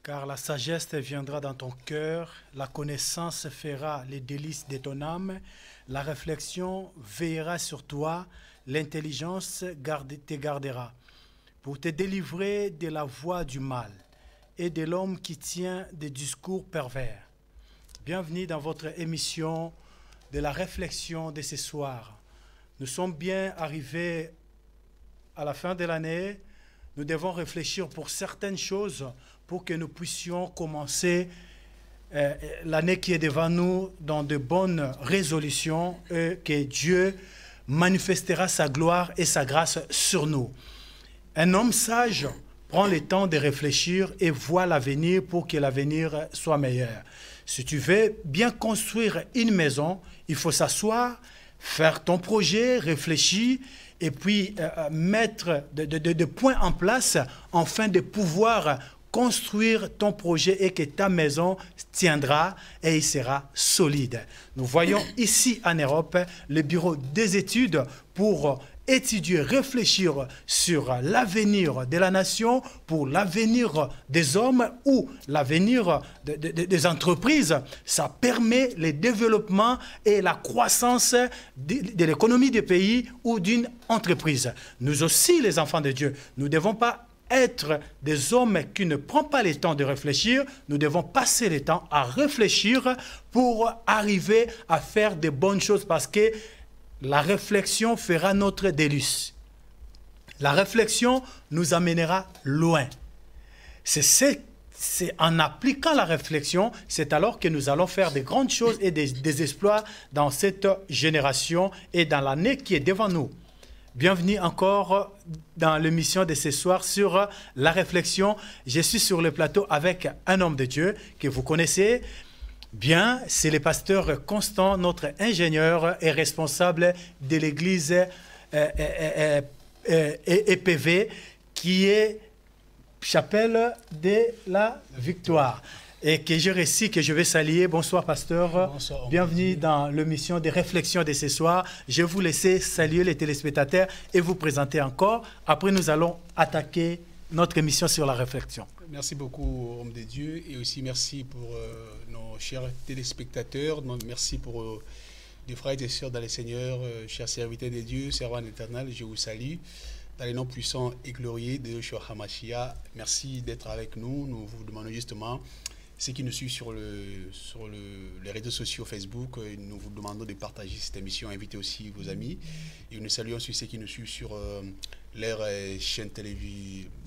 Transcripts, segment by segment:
Car la sagesse viendra dans ton cœur, la connaissance fera les délices de ton âme, la réflexion veillera sur toi, l'intelligence te gardera, pour te délivrer de la voie du mal et de l'homme qui tient des discours pervers. Bienvenue dans votre émission de la réflexion de ce soir. Nous sommes bien arrivés à la fin de l'année. Nous devons réfléchir pour certaines choses pour que nous puissions commencer l'année qui est devant nous dans de bonnes résolutions et que Dieu manifestera sa gloire et sa grâce sur nous. Un homme sage prend le temps de réfléchir et voit l'avenir pour que l'avenir soit meilleur. Si tu veux bien construire une maison, il faut s'asseoir, faire ton projet, réfléchir et puis mettre des points en place afin de pouvoir construire ton projet et que ta maison tiendra et il sera solide. Nous voyons ici en Europe le bureau des études pour étudier, réfléchir sur l'avenir de la nation, pour l'avenir des hommes ou l'avenir des entreprises. Ça permet le développement et la croissance de l'économie du pays ou d'une entreprise. Nous aussi, les enfants de Dieu, nous ne devons pas être des hommes qui ne prennent pas le temps de réfléchir. Nous devons passer le temps à réfléchir pour arriver à faire de bonnes choses parce que la réflexion fera notre délice. La réflexion nous amènera loin. C'est en appliquant la réflexion, c'est alors que nous allons faire de grandes choses et des exploits dans cette génération et dans l'année qui est devant nous. Bienvenue encore dans l'émission de ce soir sur la réflexion. Je suis sur le plateau avec un homme de Dieu que vous connaissez bien. C'est le pasteur Constant, notre ingénieur et responsable de l'église EPV qui est Chapelle de la Victoire. Et que je récite, que je vais saluer. Bonsoir, pasteur. Bonsoir. Bienvenue dans l'émission des réflexions de ce soir. Je vous laisse saluer les téléspectateurs et vous présenter encore. Après, nous allons attaquer notre émission sur la réflexion. Merci beaucoup, homme de Dieu. Et aussi, merci pour nos chers téléspectateurs. Merci pour les frères et sœurs dans le Seigneur, chers serviteurs de Dieu, servants éternels. Je vous salue. Dans les noms puissants et glorieux de Yeshua HaMashiach. Merci d'être avec nous. Nous vous demandons justement ceux qui nous suivent sur les réseaux sociaux Facebook, nous vous demandons de partager cette émission, invitez aussi vos amis. Et nous saluons aussi ceux qui nous suivent sur leur chaîne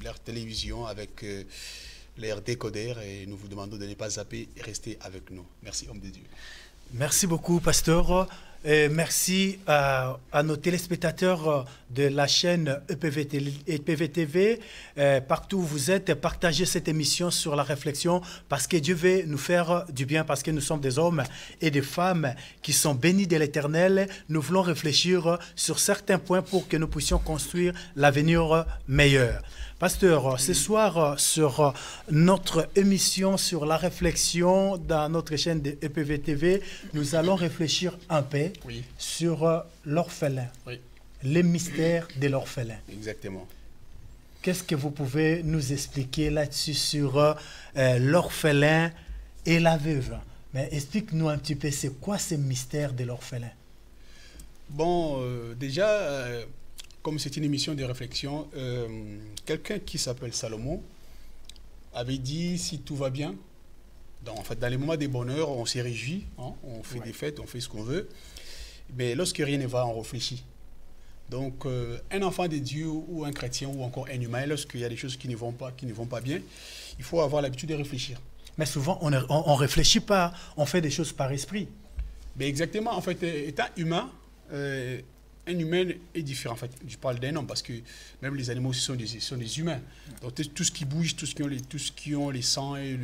leur télévision avec leur décodeur. Et nous vous demandons de ne pas zapper et rester avec nous. Merci, homme de Dieu. Merci beaucoup, pasteur. Et merci à nos téléspectateurs de la chaîne EPV TV. Partout où vous êtes, partagez cette émission sur la réflexion parce que Dieu veut nous faire du bien, parce que nous sommes des hommes et des femmes qui sont bénis de l'Éternel. Nous voulons réfléchir sur certains points pour que nous puissions construire l'avenir meilleur. Pasteur, ce soir, sur notre émission sur la réflexion dans notre chaîne de EPV TV, nous allons réfléchir un peu sur l'orphelin, les mystères de l'orphelin. Exactement. Qu'est-ce que vous pouvez nous expliquer là-dessus sur l'orphelin et la veuve? Mais explique-nous un petit peu, c'est quoi ce mystère de l'orphelin? Bon, déjà... comme c'est une émission de réflexion, quelqu'un qui s'appelle Salomon avait dit si tout va bien, en fait, dans les moments de bonheur, on se réjouit, hein, on fait des fêtes, on fait ce qu'on veut, mais lorsque rien ne va, on réfléchit. Donc, un enfant de Dieu ou un chrétien ou encore un humain, lorsqu'il y a des choses qui ne vont pas bien, il faut avoir l'habitude de réfléchir. Mais souvent, on ne réfléchit pas, on fait des choses par esprit. Mais exactement, en fait, étant humain, un humain est différent. En fait, je parle d'un homme parce que même les animaux sont des humains. Donc tout ce qui bouge, tout ce qui ont les sangs et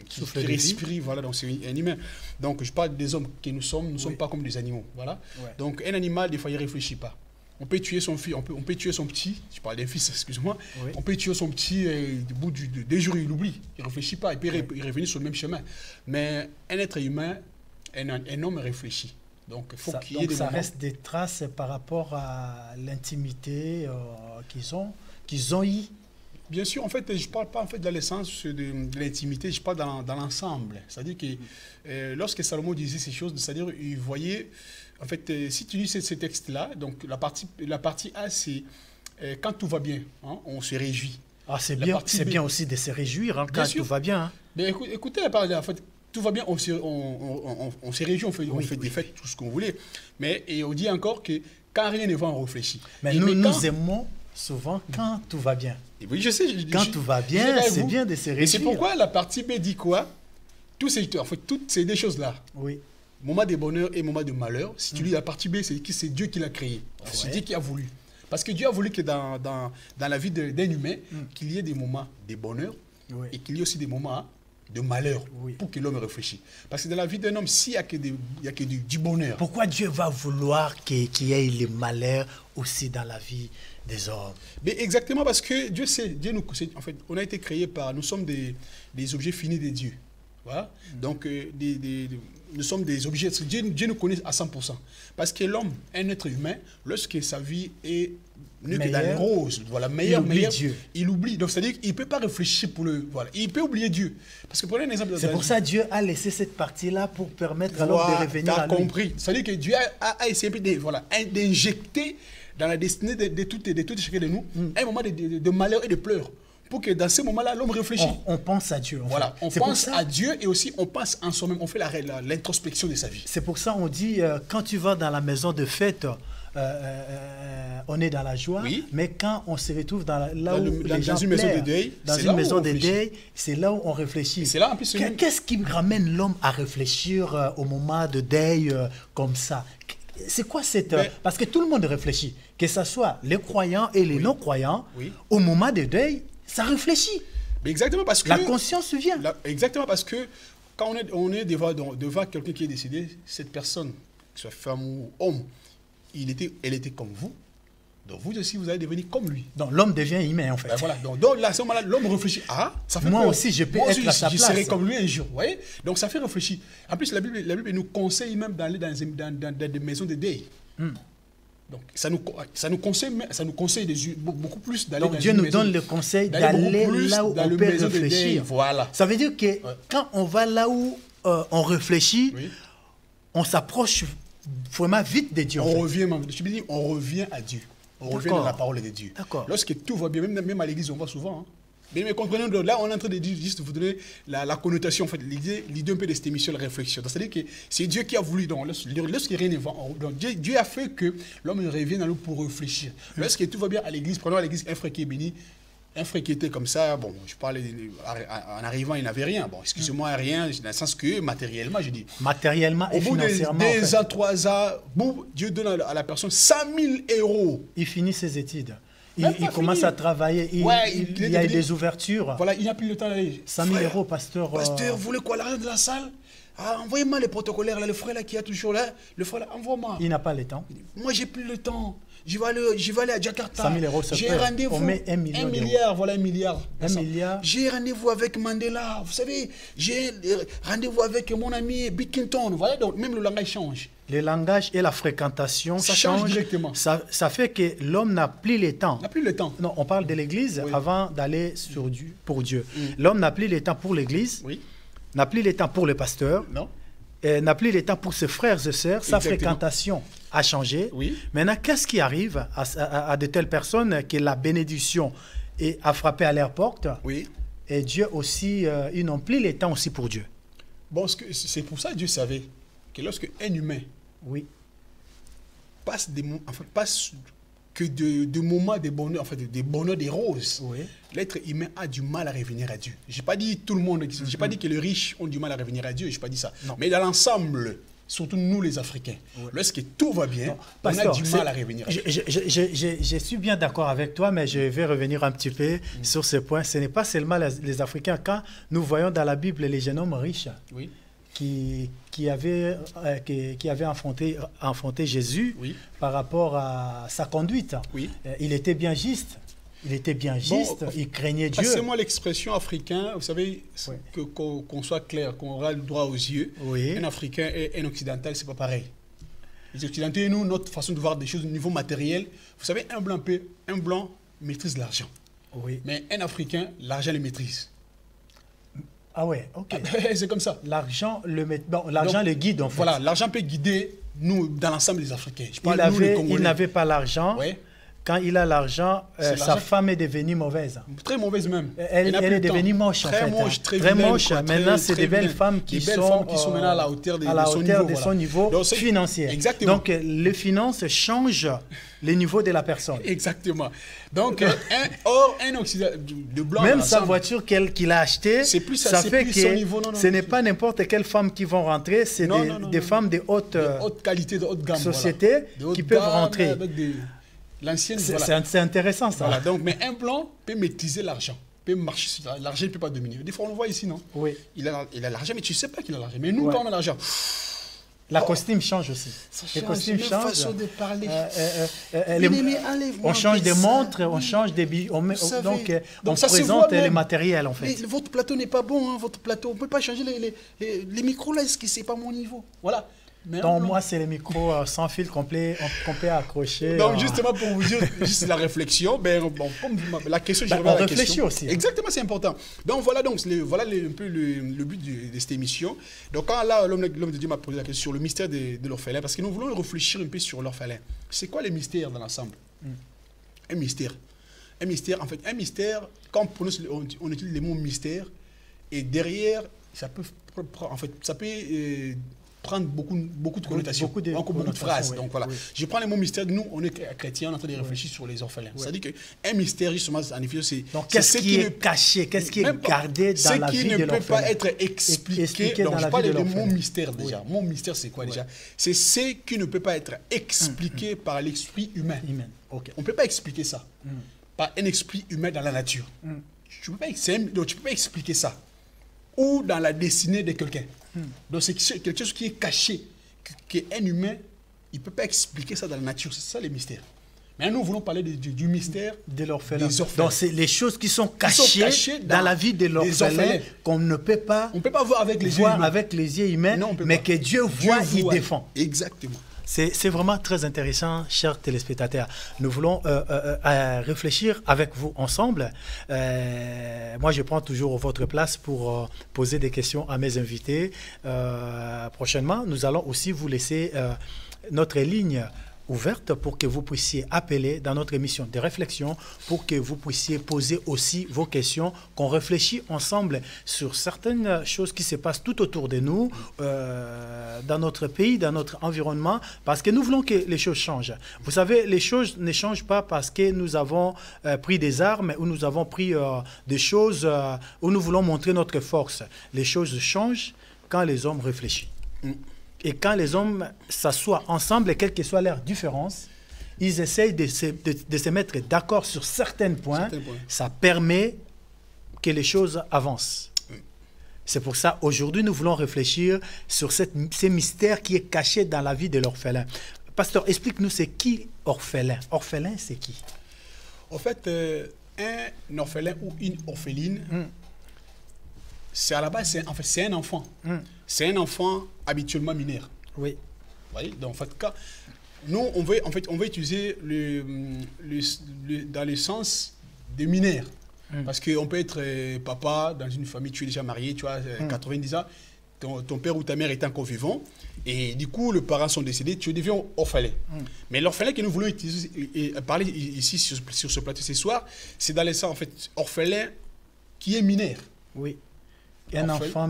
qui respirent, voilà, donc c'est un humain. Donc je parle des hommes que nous sommes pas comme des animaux, voilà. Ouais. Donc un animal, des fois, il ne réfléchit pas. On peut tuer son fils, on peut tuer son petit, je parle d'un fils, excuse-moi, oui. On peut tuer son petit, au bout de 2 jours, il oublie, il ne réfléchit pas, il peut revenir sur le même chemin. Mais un être humain, un homme réfléchit. Donc, faut qu'il y ait des moments. Reste des traces par rapport à l'intimité qu'ils ont eu. Bien sûr, en fait, je ne parle pas en fait, de l'essence de l'intimité, je parle dans l'ensemble. C'est-à-dire que lorsque Salomon disait ces choses, c'est-à-dire il voyait, en fait, si tu lis ces textes-là, donc la partie A, c'est quand tout va bien, hein, on se réjouit. Ah, c'est bien aussi de se réjouir hein, quand tout va bien. Hein. Mais écoutez, en fait, tout va bien, on se réjouit, on fait des fêtes, tout ce qu'on voulait. Mais et on dit encore que quand rien ne va, on réfléchit. Mais nous aimons souvent quand tout va bien. Et oui, je sais. Quand tout va bien, c'est bien de se réjouir. Et c'est pourquoi la partie B dit quoi? En fait, toutes ces deux choses-là. Oui. Moment de bonheur et moment de malheur. Si tu lis la partie B, c'est Dieu qui l'a créé. C'est Dieu qui a voulu. Parce que Dieu a voulu que dans la vie d'un humain, qu'il y ait des moments de bonheur et qu'il y ait aussi des moments de malheur pour que l'homme réfléchisse. Parce que dans la vie d'un homme, s'il n'y a que du bonheur. Pourquoi Dieu va vouloir qu'il y ait les malheurs aussi dans la vie des hommes? Mais exactement parce que Dieu sait, en fait, on a été créés nous sommes des objets finis de Dieu. Voilà. Donc, nous sommes des objets. Dieu nous connaît à 100%. Parce que l'homme, un être humain, lorsque sa vie est mieux que dans les roses, voilà, meilleur, Dieu. Il oublie. Donc, c'est-à-dire qu'il ne peut pas réfléchir pour le. Voilà. Il peut oublier Dieu. Parce que prenez un exemple. C'est pour ça que Dieu a laissé cette partie-là pour permettre à l'homme de revenir à lui. Tu as compris. C'est-à-dire que Dieu a essayé d'injecter dans la destinée de tout et chacun de nous un moment de malheur et de pleurs. Pour que dans ce moment-là, l'homme réfléchisse. On pense à Dieu. Voilà, on pense à Dieu et aussi on pense en soi-même. On fait l'introspection de sa vie. C'est pour ça qu'on dit, quand tu vas dans la maison de fête, on est dans la joie, mais quand on se retrouve dans une maison de deuil, c'est là où on réfléchit. Qu'est-ce qui ramène l'homme à réfléchir au moment de deuil comme ça? C'est quoi parce que tout le monde réfléchit, que ce soit les croyants et les non-croyants, au moment de deuil, ça réfléchit. Mais exactement parce que la conscience vient. Exactement parce que quand on est devant quelqu'un qui est décédé, cette personne, que ce soit femme ou homme, elle était comme vous. Donc vous aussi, vous allez devenir comme lui. Donc l'homme devient humain en fait. Ben voilà. Donc là, à ce moment-là, l'homme réfléchit. Ah, ça fait moi aussi, je peux être à sa place. Je serai comme lui un jour. Vous voyez? Donc ça fait réfléchir. En plus, la Bible nous conseille même d'aller dans des maisons de deuil. Donc ça nous conseille beaucoup plus d'aller dans une maison. Donc Dieu nous donne le conseil d'aller là où on peut réfléchir. Voilà. Ça veut dire que quand on va là où on réfléchit, on s'approche vraiment vite de Dieu. On revient à Dieu. On revient à la parole de Dieu. Lorsque tout va bien, même à l'église, on va souvent. Hein. Mais comprenez, là, on est en train de dire, juste vous donner la connotation, en fait, l'idée un peu de cette émission, la réflexion. C'est-à-dire que c'est Dieu qui a voulu, lorsque rien ne va, Dieu a fait que l'homme revienne à nous pour réfléchir. Lorsque tout va bien à l'église, prenons à l'église un frère qui est béni, un frère qui était comme ça, bon, je parlais, en arrivant, il n'avait rien. Bon, excusez-moi, rien, dans le sens que matériellement, je dis. Matériellement et financièrement. Au bout de 2 ans, 3 ans, boum, Dieu donne à la personne 100 000 €. Il finit ses études. Il commence à travailler, il y a des ouvertures. Voilà, il n'a plus le temps d'aller. 100 000 €, pasteur. Pasteur, vous voulez quoi, l'argent de la salle? Envoyez-moi les protocolaires, là, le frère là, qui a toujours là, le frère là, envoie-moi. Il n'a pas le temps. Moi, j'ai plus le temps. Je vais aller à Jakarta. 100 000 €, j'ai rendez-vous. On met 1 milliard. 1 milliard, voilà 1 milliard. 1 milliard. J'ai rendez-vous avec Mandela. Vous savez, j'ai rendez-vous avec mon ami Bickinton. Vous voyez, donc même le langage change. Le langage et la fréquentation ça change directement. Ça fait que l'homme n'a plus le temps. N'a plus le temps. Non, on parle de l'Église avant d'aller pour Dieu. L'homme n'a plus le temps pour l'Église. N'a plus le temps pour le pasteur. Non. N'a plus le temps pour ses frères et sœurs. Sa fréquentation a changé. Maintenant, qu'est-ce qui arrive à de telles personnes que la bénédiction a frappé à leur porte? Et Dieu aussi, ils n'ont plus le temps aussi pour Dieu. Bon, c'est pour ça que Dieu savait que lorsque un humain passe que de moments de bonheur, en fait, des bonheurs, des roses, Oui. l'être humain a du mal à revenir à Dieu. Je n'ai pas dit tout le monde, je n'ai pas dit que les riches ont du mal à revenir à Dieu, je n'ai pas dit ça. Non. Mais dans l'ensemble, surtout nous les Africains, lorsque tout va bien, Pasteur, on a du mal à revenir à Dieu. Je suis bien d'accord avec toi, mais je vais revenir un petit peu sur ce point. Ce n'est pas seulement les Africains. Quand nous voyons dans la Bible les jeunes hommes riches Oui. qui avaient affronté Jésus Oui. par rapport à sa conduite, Oui. Il était bien juste. Il était bien juste, il craignait Dieu. Passez-moi l'expression africain, vous savez, Oui. qu'on soit clair, qu'on aura le droit aux yeux. Oui. Un Africain et un Occidental, c'est pas pareil. Les Occidentaux et nous, notre façon de voir des choses au niveau matériel, vous savez, un blanc maîtrise l'argent. Oui. Mais un Africain, l'argent le maîtrise. Ah ouais, ok. C'est comme ça. L'argent le guide en fait. Voilà, l'argent peut guider nous dans l'ensemble des Africains. Je parle de nous, les Congolais. Il n'avait pas l'argent. Ouais. Quand il a l'argent, C'est sa l'argent. femme est devenue mauvaise. Très mauvaise même. Elle est devenue moche en fait. Très moche, très Très vilaine, moche. quoi, Maintenant, très- c'est très des belles vilaines. femmes qui Des belles sont femmes qui sont maintenant à la hauteur de son niveau voilà. financier. Exactement. Donc, les finances changent le niveau de la personne. Exactement. Donc, un Occident de blanc. Même dans sa l'ensemble, voiture qu'il a achetée, C'est plus ça, ça c'est fait plus que son niveau. Non, non, ce n'est pas n'importe quelle femme qui vont rentrer, c'est Non, des, non, non, des non. femmes de haute, de haute qualité, de haute gamme. société voilà. De haute qui peuvent gamme, rentrer. Avec l'ancienne. Voilà. C'est intéressant ça. Voilà. Donc, mais un blanc peut maîtriser l'argent, peut marcher sur l'argent, il ne peut pas dominer. Des fois, on le voit ici, non? Oui. Il a l'argent, mais tu ne sais pas qu'il a l'argent. Mais nous, Ouais. quand on a l'argent, La costume change aussi. Les costumes même changent. façon de parler. On change des montres, on change des billes. Donc, on ça se présente voit même. les matériels en fait. Mais votre plateau n'est pas bon, hein, votre plateau. On ne peut pas changer les micros là, est-ce que c'est pas mon niveau? Voilà. Mais Donc, moi, c'est les micros sans fil qu'on peut accrocher. donc, justement, pour vous dire, juste la réflexion, comme la question, je Ben, reviens à on la réfléchit question. aussi. Exactement, c'est important. Donc, voilà un peu le but de cette émission. Donc, quand là, l'homme de Dieu m'a posé la question sur le mystère de l'orphelin, parce que nous voulons réfléchir un peu sur l'orphelin. C'est quoi les mystères dans l'ensemble? Un mystère. Un mystère, en fait, quand on utilise le mot mystère, et derrière, ça peut prendre beaucoup de connotations, beaucoup de beaucoup de connotations, phrases. oui, Donc voilà, oui. je prends le mot mystère, nous on est chrétiens, on est en train de réfléchir sur les orphelins. C'est-à-dire qu'un mystère, justement, en effet, c'est... Donc, qu'est-ce qui est caché, qu'est-ce qui est gardé dans la vie de Ce qui ne peut l'orphelin? pas être expliqué. Donc, je parle du mot mystère déjà. Mon mystère, c'est quoi déjà? C'est ce qui ne peut pas être expliqué par l'esprit humain. Okay. On ne peut pas expliquer ça par un esprit humain dans la nature. Tu ne peux pas expliquer ça. Ou dans la destinée de quelqu'un. Donc c'est quelque chose qui est caché, qu'un humain, il ne peut pas expliquer ça dans la nature. C'est ça le mystère. Mais nous voulons parler du mystère de l'orphelin. Donc c'est les choses qui sont cachées dans la vie de l'orphelin qu'on ne peut pas, voir avec les yeux humains, mais que Dieu voit, il défend. Exactement. C'est vraiment très intéressant, chers téléspectateurs. Nous voulons réfléchir avec vous ensemble. Moi, je prends toujours votre place pour poser des questions à mes invités. Prochainement, nous allons aussi vous laisser notre ligne ouverte pour que vous puissiez appeler dans notre émission de réflexion, pour que vous puissiez poser aussi vos questions, qu'on réfléchisse ensemble sur certaines choses qui se passent tout autour de nous, dans notre pays, dans notre environnement, parce que nous voulons que les choses changent. Vous savez, les choses ne changent pas parce que nous avons pris des armes ou nous avons pris des choses où nous voulons montrer notre force. Les choses changent quand les hommes réfléchissent. Et quand les hommes s'assoient ensemble, quelle que soit leur différence, ils essayent de se mettre d'accord sur certains points. Ça permet que les choses avancent. C'est pour ça, aujourd'hui, nous voulons réfléchir sur ces mystères qui est caché dans la vie de l'orphelin. Pasteur, explique-nous, c'est qui orphelin? Orphelin, c'est qui? En fait, un orphelin ou une orpheline, c'est à la base, c'est un enfant. C'est un enfant habituellement mineur. Oui. Vous voyez? Donc, en fait, nous, on va utiliser dans le sens de mineur. Parce qu'on peut être papa dans une famille, tu es déjà marié, tu as 90 ans, ton père ou ta mère est encore vivant, et du coup, les parents sont décédés, tu deviens orphelin. Mais l'orphelin que nous voulons utiliser et parler ici sur ce plateau ce soir, c'est dans le sens, en fait, orphelin qui est mineur. Oui. Un enfant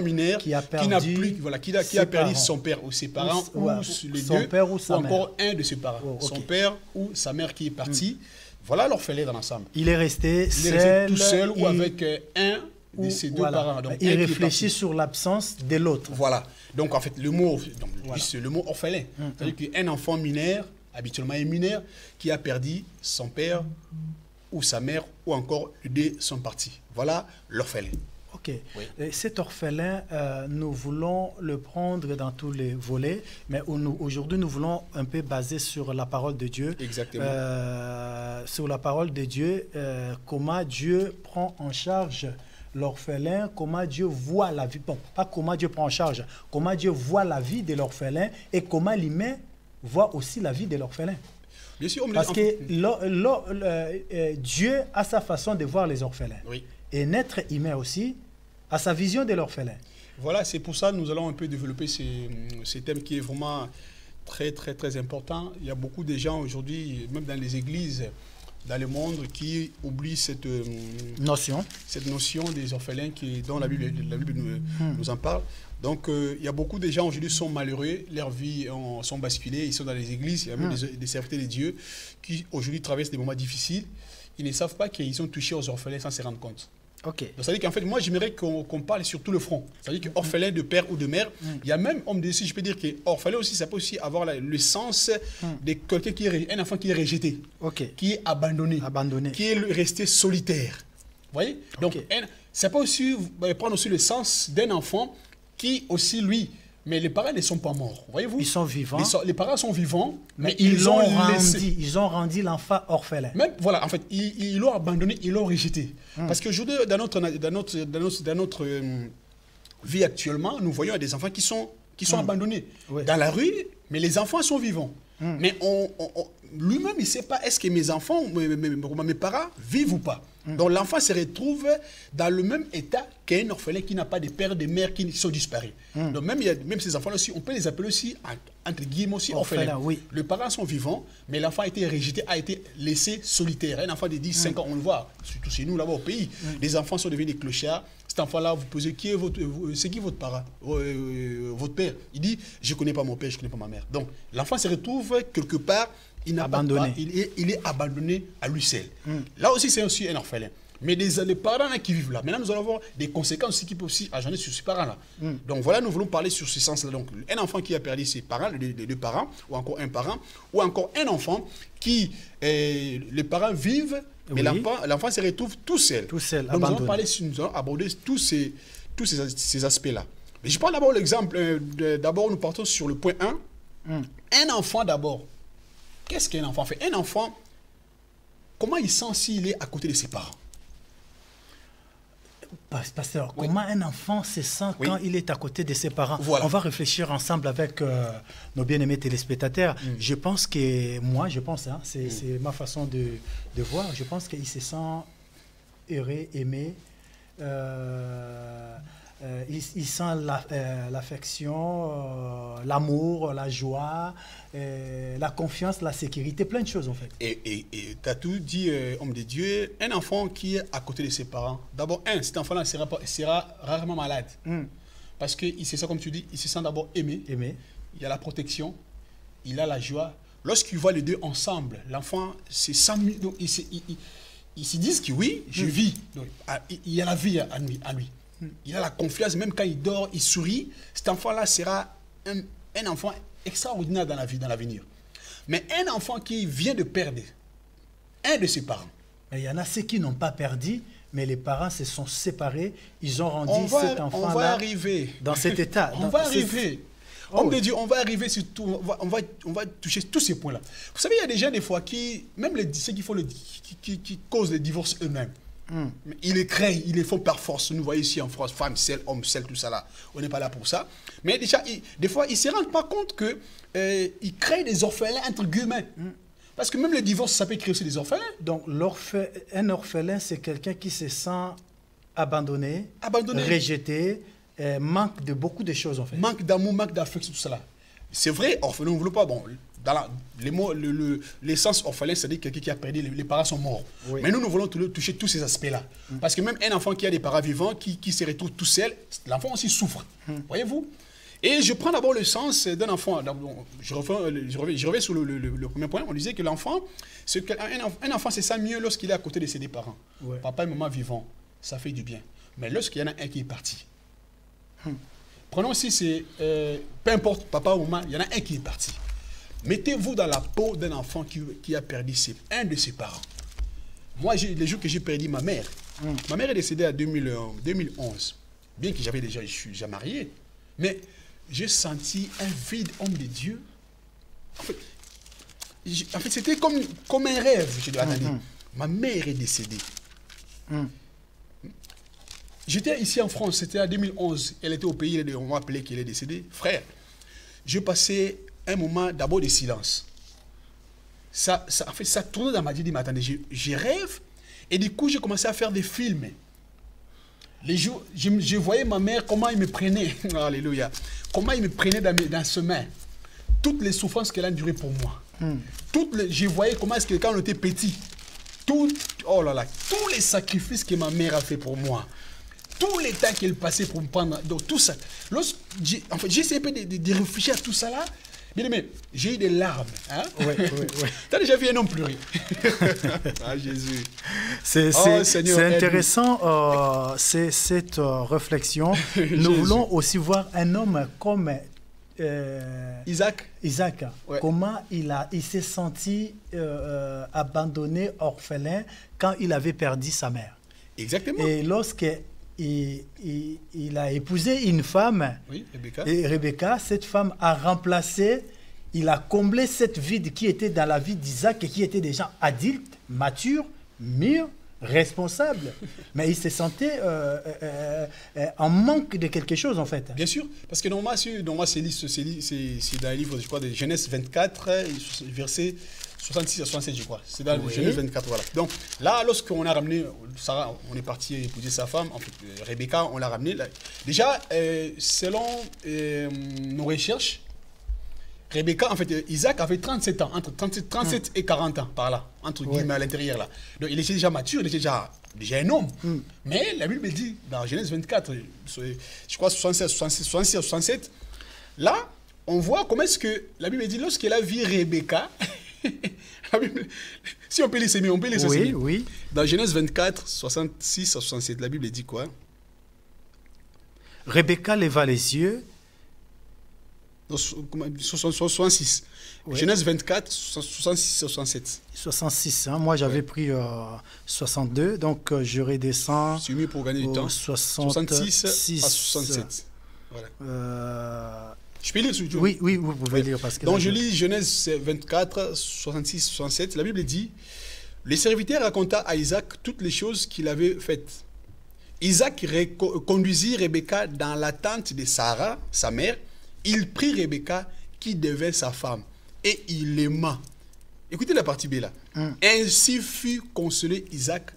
mineur qui a perdu, qui a perdu son père ou ses parents, ou les deux, père ou sa ou encore mère. un de ses parents. Oh, son père ou sa mère qui est parti. Voilà l'orphelin dans l'ensemble. Il est resté tout seul ou avec un de ses deux parents. Donc, il réfléchit sur l'absence de l'autre. Voilà. Donc en fait, le mot orphelin. C'est-à-dire qu'un enfant mineur, habituellement un mineur, qui a perdu son père ou sa mère, ou encore les deux sont partis. Voilà l'orphelin. Ok. Oui. Cet orphelin, nous voulons le prendre dans tous les volets, mais aujourd'hui, nous voulons un peu baser sur la parole de Dieu. Exactement. Sur la parole de Dieu, comment Dieu prend en charge l'orphelin, comment Dieu voit la vie. Bon, pas comment Dieu prend en charge, comment Dieu voit la vie de l'orphelin et comment l'humain voit aussi la vie de l'orphelin. Bien sûr, parce que Dieu a sa façon de voir les orphelins. Oui. Et l'être humain aussi a sa vision de l'orphelin. Voilà, c'est pour ça que nous allons un peu développer ce thème qui est vraiment très, très, très important. Il y a beaucoup de gens aujourd'hui, même dans les églises, dans le monde, qui oublient cette notion des orphelins dont la Bible nous en parle. Donc, il y a beaucoup de gens aujourd'hui qui sont malheureux, leurs vies sont basculées, ils sont dans les églises, il y a même des serviteurs de Dieu qui aujourd'hui traversent des moments difficiles. Ils ne savent pas qu'ils sont touchés aux orphelins sans se rendre compte. Okay. Donc, c'est-à-dire qu'en fait, moi, j'aimerais qu'on parle sur tout le front. C'est-à-dire qu'orphelin de père ou de mère, il y a même, homme de Dieu, je peux dire qu'orphelin aussi, ça peut aussi avoir le sens de quelqu'un qui est un enfant qui est rejeté, qui est abandonné, qui est resté solitaire. Vous voyez? Donc, ça peut aussi prendre aussi le sens d'un enfant qui aussi, lui, mais les parents ne sont pas morts, voyez-vous? Ils sont vivants. Les parents sont vivants, mais ils ont rendu l'enfant orphelin. Même, voilà, en fait, ils l'ont abandonné, ils l'ont rejeté. Parce qu'aujourd'hui, dans notre vie actuellement, nous voyons des enfants qui sont abandonnés dans la rue, mais les enfants sont vivants. Mais lui-même, il ne sait pas est-ce que mes enfants, mes parents vivent ou pas. Donc l'enfant se retrouve dans le même état qu'un orphelin qui n'a pas de père, de mère qui sont disparus. Donc même ces enfants-là aussi, on peut les appeler aussi, entre guillemets aussi, orphelins. Oui. Les parents sont vivants, mais l'enfant a été rejeté, a été laissé solitaire. Un enfant de 10, 5 ans, on le voit, surtout chez nous là-bas au pays. Les enfants sont devenus des clochards. Cet enfant-là, vous posez, c'est qui votre parent, votre père? Il dit, je ne connais pas mon père, je ne connais pas ma mère. Donc l'enfant se retrouve quelque part, il est abandonné à lui seul. Là aussi, c'est aussi un orphelin. Mais les parents là, qui vivent là, maintenant nous allons avoir des conséquences aussi qui peuvent aussi agir sur ces parents-là. Donc voilà, nous voulons parler sur ce sens-là. Donc un enfant qui a perdu ses parents, les deux parents, ou encore un parent, ou encore un enfant qui, les parents vivent, mais l'enfant se retrouve tout seul. Tout seul, donc abandonné. Nous allons aborder tous ces aspects-là. Mais je prends d'abord l'exemple, d'abord nous partons sur le point 1. Un enfant d'abord. Qu'est-ce qu'un enfant fait? Un enfant, comment il sent s'il est à côté de ses parents? Pasteur, comment un enfant se sent quand il est à côté de ses parents? Voilà. On va réfléchir ensemble avec nos bien-aimés téléspectateurs. Je pense que, c'est ma façon de voir, je pense qu'il se sent heureux, aimé. Il sent l'affection, l'amour, la joie, la confiance, la sécurité, plein de choses en fait. Et tu as tout dit, homme de Dieu, un enfant qui est à côté de ses parents, d'abord, cet enfant-là sera rarement malade. Parce qu'il se sent, comme tu dis, il se sent d'abord aimé. Il y a la protection, il a la joie. Lorsqu'il voit les deux ensemble, l'enfant se sent mieux. Donc, ils se disent que oui, je vis. Donc, il y a la vie à lui. Il a la confiance, même quand il dort, il sourit. Cet enfant-là sera un enfant extraordinaire dans la vie, dans l'avenir. Mais un enfant qui vient de perdre un de ses parents. Mais il y en a ceux qui n'ont pas perdu, mais les parents se sont séparés. Ils ont rendu cet enfant-là dans cet état. On va arriver. Homme de Dieu, on va arriver sur tout, on va toucher tous ces points-là. Vous savez, il y a des gens, des fois, même ceux qui causent le divorce eux-mêmes, ils les créent, ils les font par force. Nous voyons ici en France, femmes seules, hommes seuls, tout ça là. On n'est pas là pour ça. Mais déjà, des fois, ils ne se rendent pas compte qu'ils créent des orphelins entre guillemets. Parce que même le divorce, ça peut créer aussi des orphelins. Donc, un orphelin, c'est quelqu'un qui se sent abandonné. Rejeté, manque de beaucoup de choses en fait. Manque d'amour, manque d'affection, tout ça là. C'est vrai, orphelin, on ne veut pas. Bon, l'essence orphelin, c'est-à-dire quelqu'un qui a perdu, les parents sont morts. Oui. Mais nous voulons toucher tous ces aspects-là. Parce que même un enfant qui a des parents vivants, qui se retrouve tout seul, l'enfant aussi souffre. Voyez-vous? Et je prends d'abord le sens d'un enfant. Je reviens sur le premier point. On disait que l'enfant, un enfant, c'est ça mieux lorsqu'il est à côté de ses deux parents. Ouais. Papa et maman vivants, ça fait du bien. Mais lorsqu'il y en a un qui est parti, prenons aussi, peu importe, papa ou maman, il y en a un qui est parti. Mettez-vous dans la peau d'un enfant qui a perdu un de ses parents. Moi, les jours que j'ai perdu ma mère est décédée en 2011. Bien que je suis déjà marié, mais j'ai senti un vide, homme de Dieu. En fait c'était comme un rêve, je dois dire. Ma mère est décédée. J'étais ici en France, c'était en 2011. Elle était au pays, on m'a appelé qu'elle est décédée. Frère, je passais un moment d'abord de silence. En fait, ça tournait dans ma vie, mais attendez, je rêve. Et du coup, j'ai commencé à faire des films. Les jours, je voyais ma mère, comment elle me prenait. Alléluia. Comment elle me prenait dans ses mains. Toutes les souffrances qu'elle a endurées pour moi. Je voyais comment est-ce que quand on était petit, oh là là, tous les sacrifices que ma mère a fait pour moi. Tout les temps qu'elle passait pour me prendre, donc tout ça. En fait, j'ai essayé un peu de réfléchir à tout ça là. Bien aimé, j'ai eu des larmes. Hein? Oui. Tu as déjà vu un homme pleurer? Ah, Jésus. C'est intéressant, cette réflexion. Nous voulons aussi voir un homme comme Isaac. Ouais. Comment il s'est senti abandonné, orphelin, quand il avait perdu sa mère. Exactement. Et lorsque il a épousé une femme, oui, Rebecca. Et Rebecca, cette femme a remplacé, il a comblé cette vide qui était dans la vie d'Isaac et qui était déjà adulte, mature, mûr, responsable. Mais il se sentait en manque de quelque chose, en fait. Bien sûr, parce que normalement c'est dans le livre, je crois, de Genèse 24, verset 66 à 67, je crois. C'est dans Genèse 24, voilà. Donc là, lorsqu'on a ramené Sarah, on est parti épouser sa femme, en fait, Rebecca, on l'a ramené. Là. Déjà, selon nos recherches, Rebecca, en fait, Isaac avait 37 ans, entre 37 et 40 ans, par là, entre guillemets à l'intérieur, là. Donc il était déjà mature, il était déjà un homme. Mais la Bible dit, dans Genèse 24, je crois 66 à 67, là, on voit comment est-ce que la Bible dit, lorsqu'elle a vu Rebecca, si on peut les semer, on peut les semer. Oui. Dans Genèse 24, 66 à 67, la Bible dit quoi? Rebecca leva les yeux. 66. Oui. Genèse 24, 66 à 67. 66, hein? Moi j'avais pris 62, donc je redescends. C'est mieux pour gagner du temps. 66 à 67. Voilà. Je peux lire sur YouTube. Oui, vous pouvez lire. Parce que donc je lis Genèse 24, 66, 67. La Bible dit, le serviteur raconta à Isaac toutes les choses qu'il avait faites. Isaac conduisit Rebecca dans la tente de Sarah, sa mère. Il prit Rebecca qui devait sa femme et il l'aima. Écoutez la partie B là. Ainsi fut consolé Isaac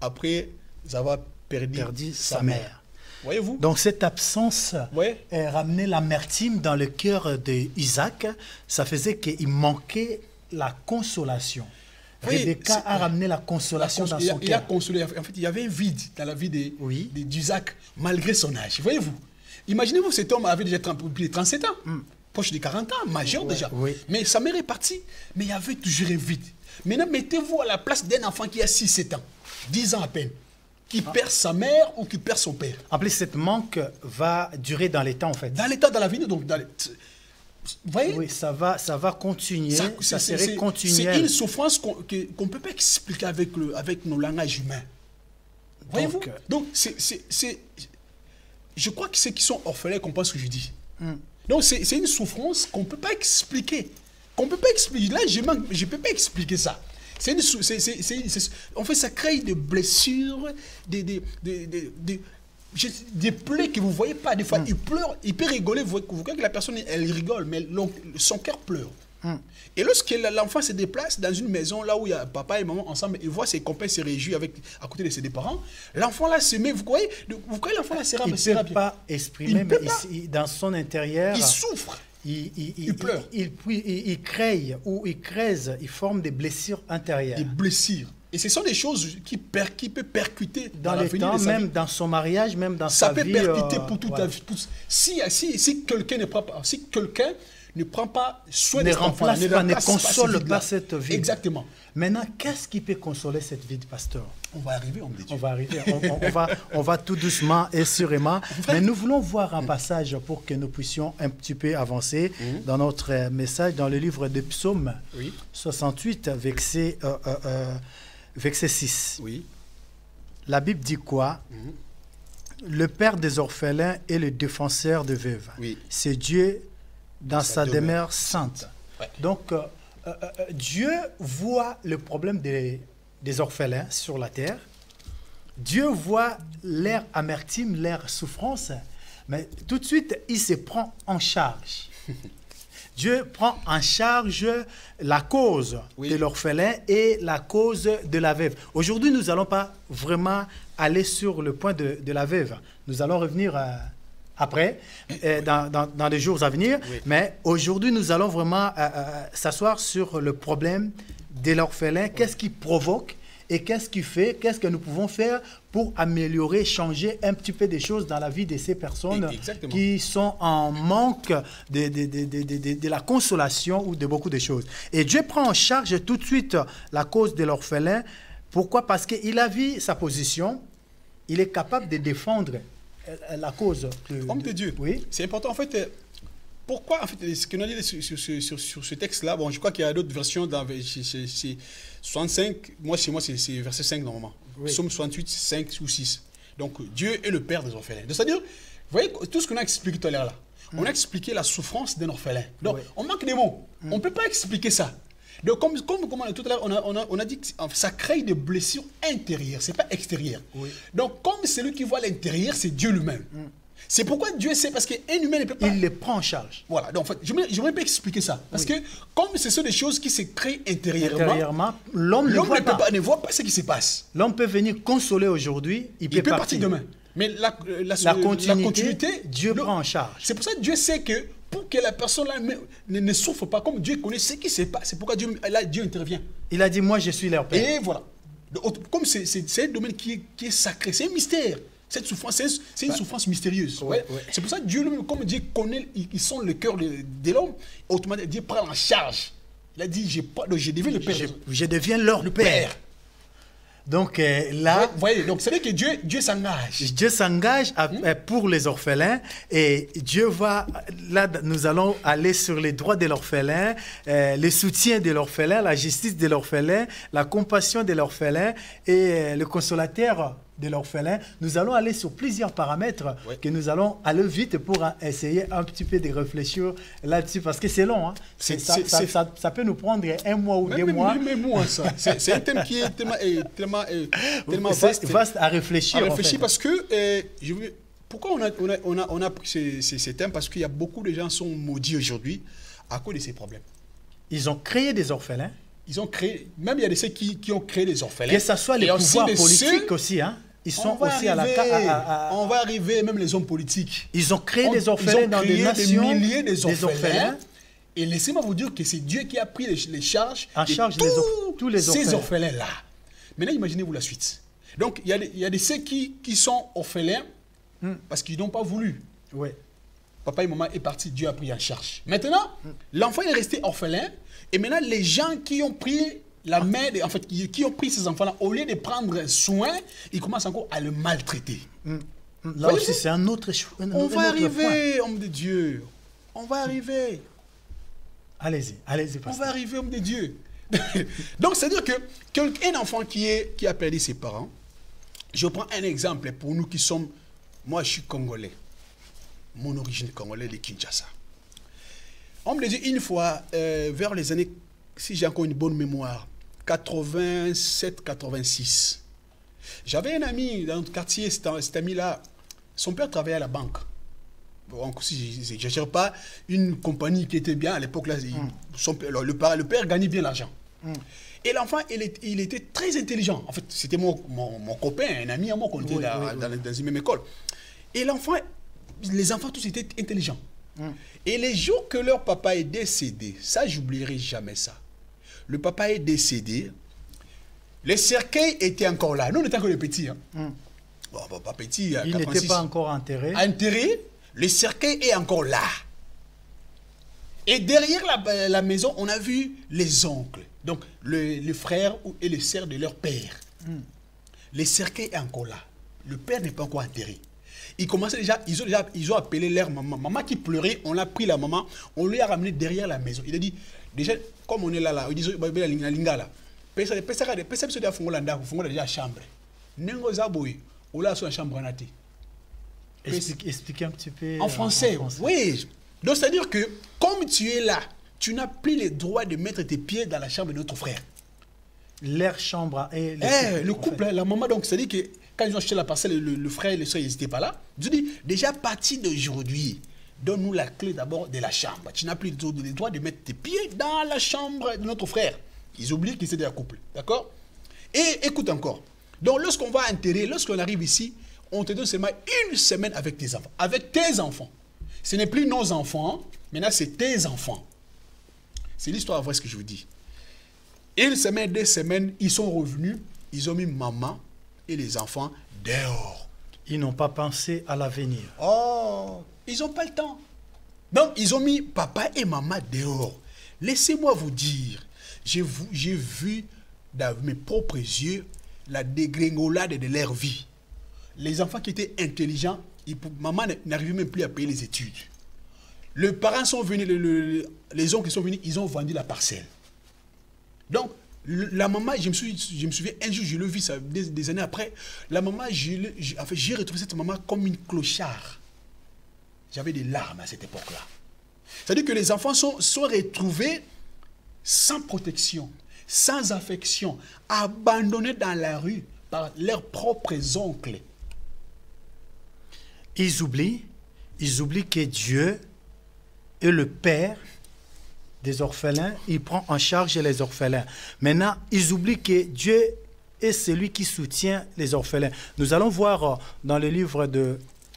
après avoir perdu sa mère. Voyez-vous? Donc cette absence ramenait l'amertume dans le cœur d'Isaac. Ça faisait qu'il manquait la consolation. Rebecca a ramené la consolation dans son cœur. Il a consolé. En fait, il y avait un vide dans la vie d'Isaac malgré son âge. Voyez-vous? Imaginez-vous, cet homme avait déjà plus de 37 ans, proche de 40 ans, majeur déjà. Oui. Mais sa mère est partie, mais il y avait toujours un vide. Maintenant, mettez-vous à la place d'un enfant qui a 6-7 ans, 10 ans à peine, qui perd sa mère ou qui perd son père. En plus, cette manque va durer dans les temps, en fait. Dans les temps, dans la vie, donc vous voyez? Oui, ça va continuer, ça serait continuel. C'est une souffrance qu'on ne peut pas expliquer avec nos langages humains. Voyez-vous? Donc, je crois que ceux qui sont orphelins comprennent ce que je dis. Donc, c'est une souffrance qu'on ne peut pas expliquer. Là, je ne peux pas expliquer ça. En fait, ça crée des blessures, des plaies que vous ne voyez pas. Des fois, il pleure, il peut rigoler. Vous voyez que la personne, elle rigole, mais son cœur pleure. Et lorsque l'enfant se déplace dans une maison là où il y a papa et maman ensemble, il voit ses copains se réjouir à côté de ses deux parents, l'enfant là se met, vous voyez l'enfant là il ne peut pas exprimer, mais dans son intérieur, il souffre. il pleure. Il crée ou il creuse, il forme des blessures intérieures. Des blessures. Et ce sont des choses qui peuvent percuter dans les temps, même dans son mariage, même dans sa vie. Ça peut percuter pour toute la vie. Si quelqu'un ne prend pas soin de cet enfant, ne console pas cette vie. Exactement. Maintenant, qu'est-ce qui peut consoler cette vie de pasteur? On va arriver, on me dit. On va arriver. on va tout doucement et sûrement. Mais nous voulons voir un passage pour que nous puissions un petit peu avancer dans notre message, dans le livre de Psaume 68, verset 6. Oui. La Bible dit quoi? Le père des orphelins et le défenseur de veuves. Oui. C'est Dieu dans sa demeure sainte. Ouais. Donc, Dieu voit le problème des orphelins sur la terre. Dieu voit leur amertume, leur souffrance. Mais tout de suite, il se prend en charge. Dieu prend en charge la cause de l'orphelin et la cause de la veuve. Aujourd'hui, nous n'allons pas vraiment aller sur le point de la veuve. Nous allons revenir après, dans les jours à venir. Oui. Mais aujourd'hui, nous allons vraiment s'asseoir sur le problème de l'orphelin. Qu'est-ce qui provoque et qu'est-ce qui fait, qu'est-ce que nous pouvons faire pour améliorer, changer un petit peu des choses dans la vie de ces personnes qui sont en manque de la consolation ou de beaucoup de choses. Et Dieu prend en charge tout de suite la cause de l'orphelin. Pourquoi? Parce qu'il a vu sa position, il est capable de défendre la cause. Homme de Dieu. Oui. C'est important. En fait, pourquoi, en fait, ce qu'on a dit sur ce texte-là, bon, je crois qu'il y a d'autres versions dans 65. Moi, chez moi, c'est verset 5 normalement. Oui. Psaume 68, 5 ou 6. Donc, Dieu est le père des orphelins. C'est-à-dire, vous voyez, tout ce qu'on a expliqué tout à l'heure là, on a expliqué la souffrance d'un orphelin. Donc, on manque des mots. On ne peut pas expliquer ça. Donc, comme tout à l'heure, on a dit que ça crée des blessures intérieures, ce n'est pas extérieur. Oui. Donc, comme celui qui voit l'intérieur, c'est Dieu lui-même. C'est pourquoi Dieu sait, parce qu'un humain ne peut pas... Il les prend en charge. Voilà, donc en fait, j'aimerais pas expliquer ça. Parce que comme ce sont des choses qui se créent intérieurement, l'homme ne voit pas ce qui se passe. L'homme peut venir consoler aujourd'hui, il peut partir demain. Mais la continuité, Dieu prend en charge. C'est pour ça que Dieu sait que pour que la personne là ne souffre pas, comme Dieu connaît ce qui se passe, c'est pourquoi Dieu intervient. Il a dit, moi je suis leur père. Et voilà. Comme c'est un domaine qui est sacré, c'est un mystère. Cette souffrance, c'est une souffrance mystérieuse. C'est pour ça que Dieu, comme Dieu connaît, ils sont le cœur de l'homme, automatiquement Dieu prend en charge. Il a dit, je deviens le père. Je deviens leur père. Donc là, donc c'est vrai que Dieu s'engage. Dieu s'engage pour les orphelins et Dieu va, là nous allons aller sur les droits de l'orphelin, le soutien de l'orphelin, la justice de l'orphelin, la compassion de l'orphelin et le consolateur de l'orphelin. Nous allons aller sur plusieurs paramètres que nous allons aller vite pour essayer un petit peu de réfléchir là-dessus parce que c'est long. Hein. Ça peut nous prendre un mois ou 2 mois. Même moi, ça. C'est un thème qui est tellement vaste à réfléchir. Parce que pourquoi on a pris ces thèmes? Parce qu'il y a beaucoup de gens qui sont maudits aujourd'hui à cause de ces problèmes. Ils ont créé des orphelins. Ils ont créé, même il y a des ceux qui ont créé des orphelins. Que ce soit les pouvoirs politiques aussi, hein. Ils sont aussi à la... On va arriver, même les hommes politiques. Ils ont créé des orphelins dans des nations. Des milliers d'orphelins. Et laissez-moi vous dire que c'est Dieu qui a pris les charges de tous les ces orphelins-là. Maintenant, imaginez-vous la suite. Donc, il y a des ceux qui sont orphelins parce qu'ils n'ont pas voulu. Oui. Papa et maman est parti, Dieu a pris en charge. Maintenant, l'enfant est resté orphelin. Et maintenant, les gens qui ont pris la main, qui ont pris ces enfants-là, au lieu de prendre soin, ils commencent encore à le maltraiter. Là aussi, c'est un autre point. On va arriver, homme de Dieu. On va arriver. Allez-y, pasteur. On va arriver, homme de Dieu. Donc, c'est-à-dire qu'un enfant qui a perdu ses parents, je prends un exemple pour nous qui sommes... Moi, je suis congolais. Mon origine congolaise de Kinshasa. On me l'a dit une fois, vers les années, si j'ai encore une bonne mémoire, 87-86. J'avais un ami dans notre quartier, cet ami-là, son père travaillait à la banque. Bon, si je ne gère pas, une compagnie qui était bien à l'époque, là, le père gagnait bien l'argent. Et l'enfant, il était très intelligent. En fait, c'était mon copain, un ami à moi qu'on était dans une même école. Et l'enfant, les enfants tous étaient intelligents. Et les jours que leur papa est décédé, ça, j'oublierai jamais ça. Le papa est décédé, les cercueils étaient encore là. Nous, on était encore les petits. Hein. Bon, pas petit. Il n'était pas encore enterré. Enterré, le cercueil est encore là. Et derrière la maison, on a vu les oncles. Donc, le frère et les sœurs de leur père. Le cercueil est encore là. Le père n'est pas encore enterré. Ils commençaient déjà, ils ont appelé leur maman. Maman qui pleurait, on a pris la maman, on lui a ramené derrière la maison. Il a dit, déjà, comme on est là, il dit, la linga là. Pesa biso de fungola ndako, fungola déjà chambre. Nengo zaboy, ou là sur la chambre nati. Expliquez un petit peu. En français, oui. Donc c'est-à-dire que, comme tu es là, tu n'as plus le droit de mettre tes pieds dans la chambre de notre frère. Leur chambre et le couple, la maman, donc c'est-à-dire que quand ils ont acheté la parcelle, le frère et les soeurs, ils n'étaient pas là. Je dis, déjà à partir d'aujourd'hui, donne-nous la clé d'abord de la chambre. Tu n'as plus le droit de mettre tes pieds dans la chambre de notre frère. Ils oublient qu'ils étaient un couple, d'accord? Et écoute encore. Donc lorsqu'on va enterrer, lorsqu'on arrive ici, on te donne seulement une semaine avec tes enfants. Avec tes enfants. Ce n'est plus nos enfants, maintenant c'est tes enfants. C'est l'histoire vraie ce que je vous dis. Une semaine, 2 semaines, ils sont revenus, ils ont mis maman et les enfants dehors. Ils n'ont pas pensé à l'avenir. Oh, ils n'ont pas le temps. Donc, ils ont mis papa et maman dehors. Laissez-moi vous dire, j'ai vu dans mes propres yeux la dégringolade de leur vie. Les enfants qui étaient intelligents, maman n'arrivait même plus à payer les études. Les parents sont venus, les oncles sont venus, ils ont vendu la parcelle. Donc, la maman, je me souviens, un jour, je l'ai vu ça, des années après, la maman, j'ai retrouvé cette maman comme une clochard. J'avais des larmes à cette époque-là. C'est-à-dire que les enfants sont retrouvés sans protection, sans affection, abandonnés dans la rue par leurs propres oncles. Ils oublient que Dieu est le Père des orphelins, il prend en charge les orphelins. Maintenant, ils oublient que Dieu est celui qui soutient les orphelins. Nous allons voir dans le livre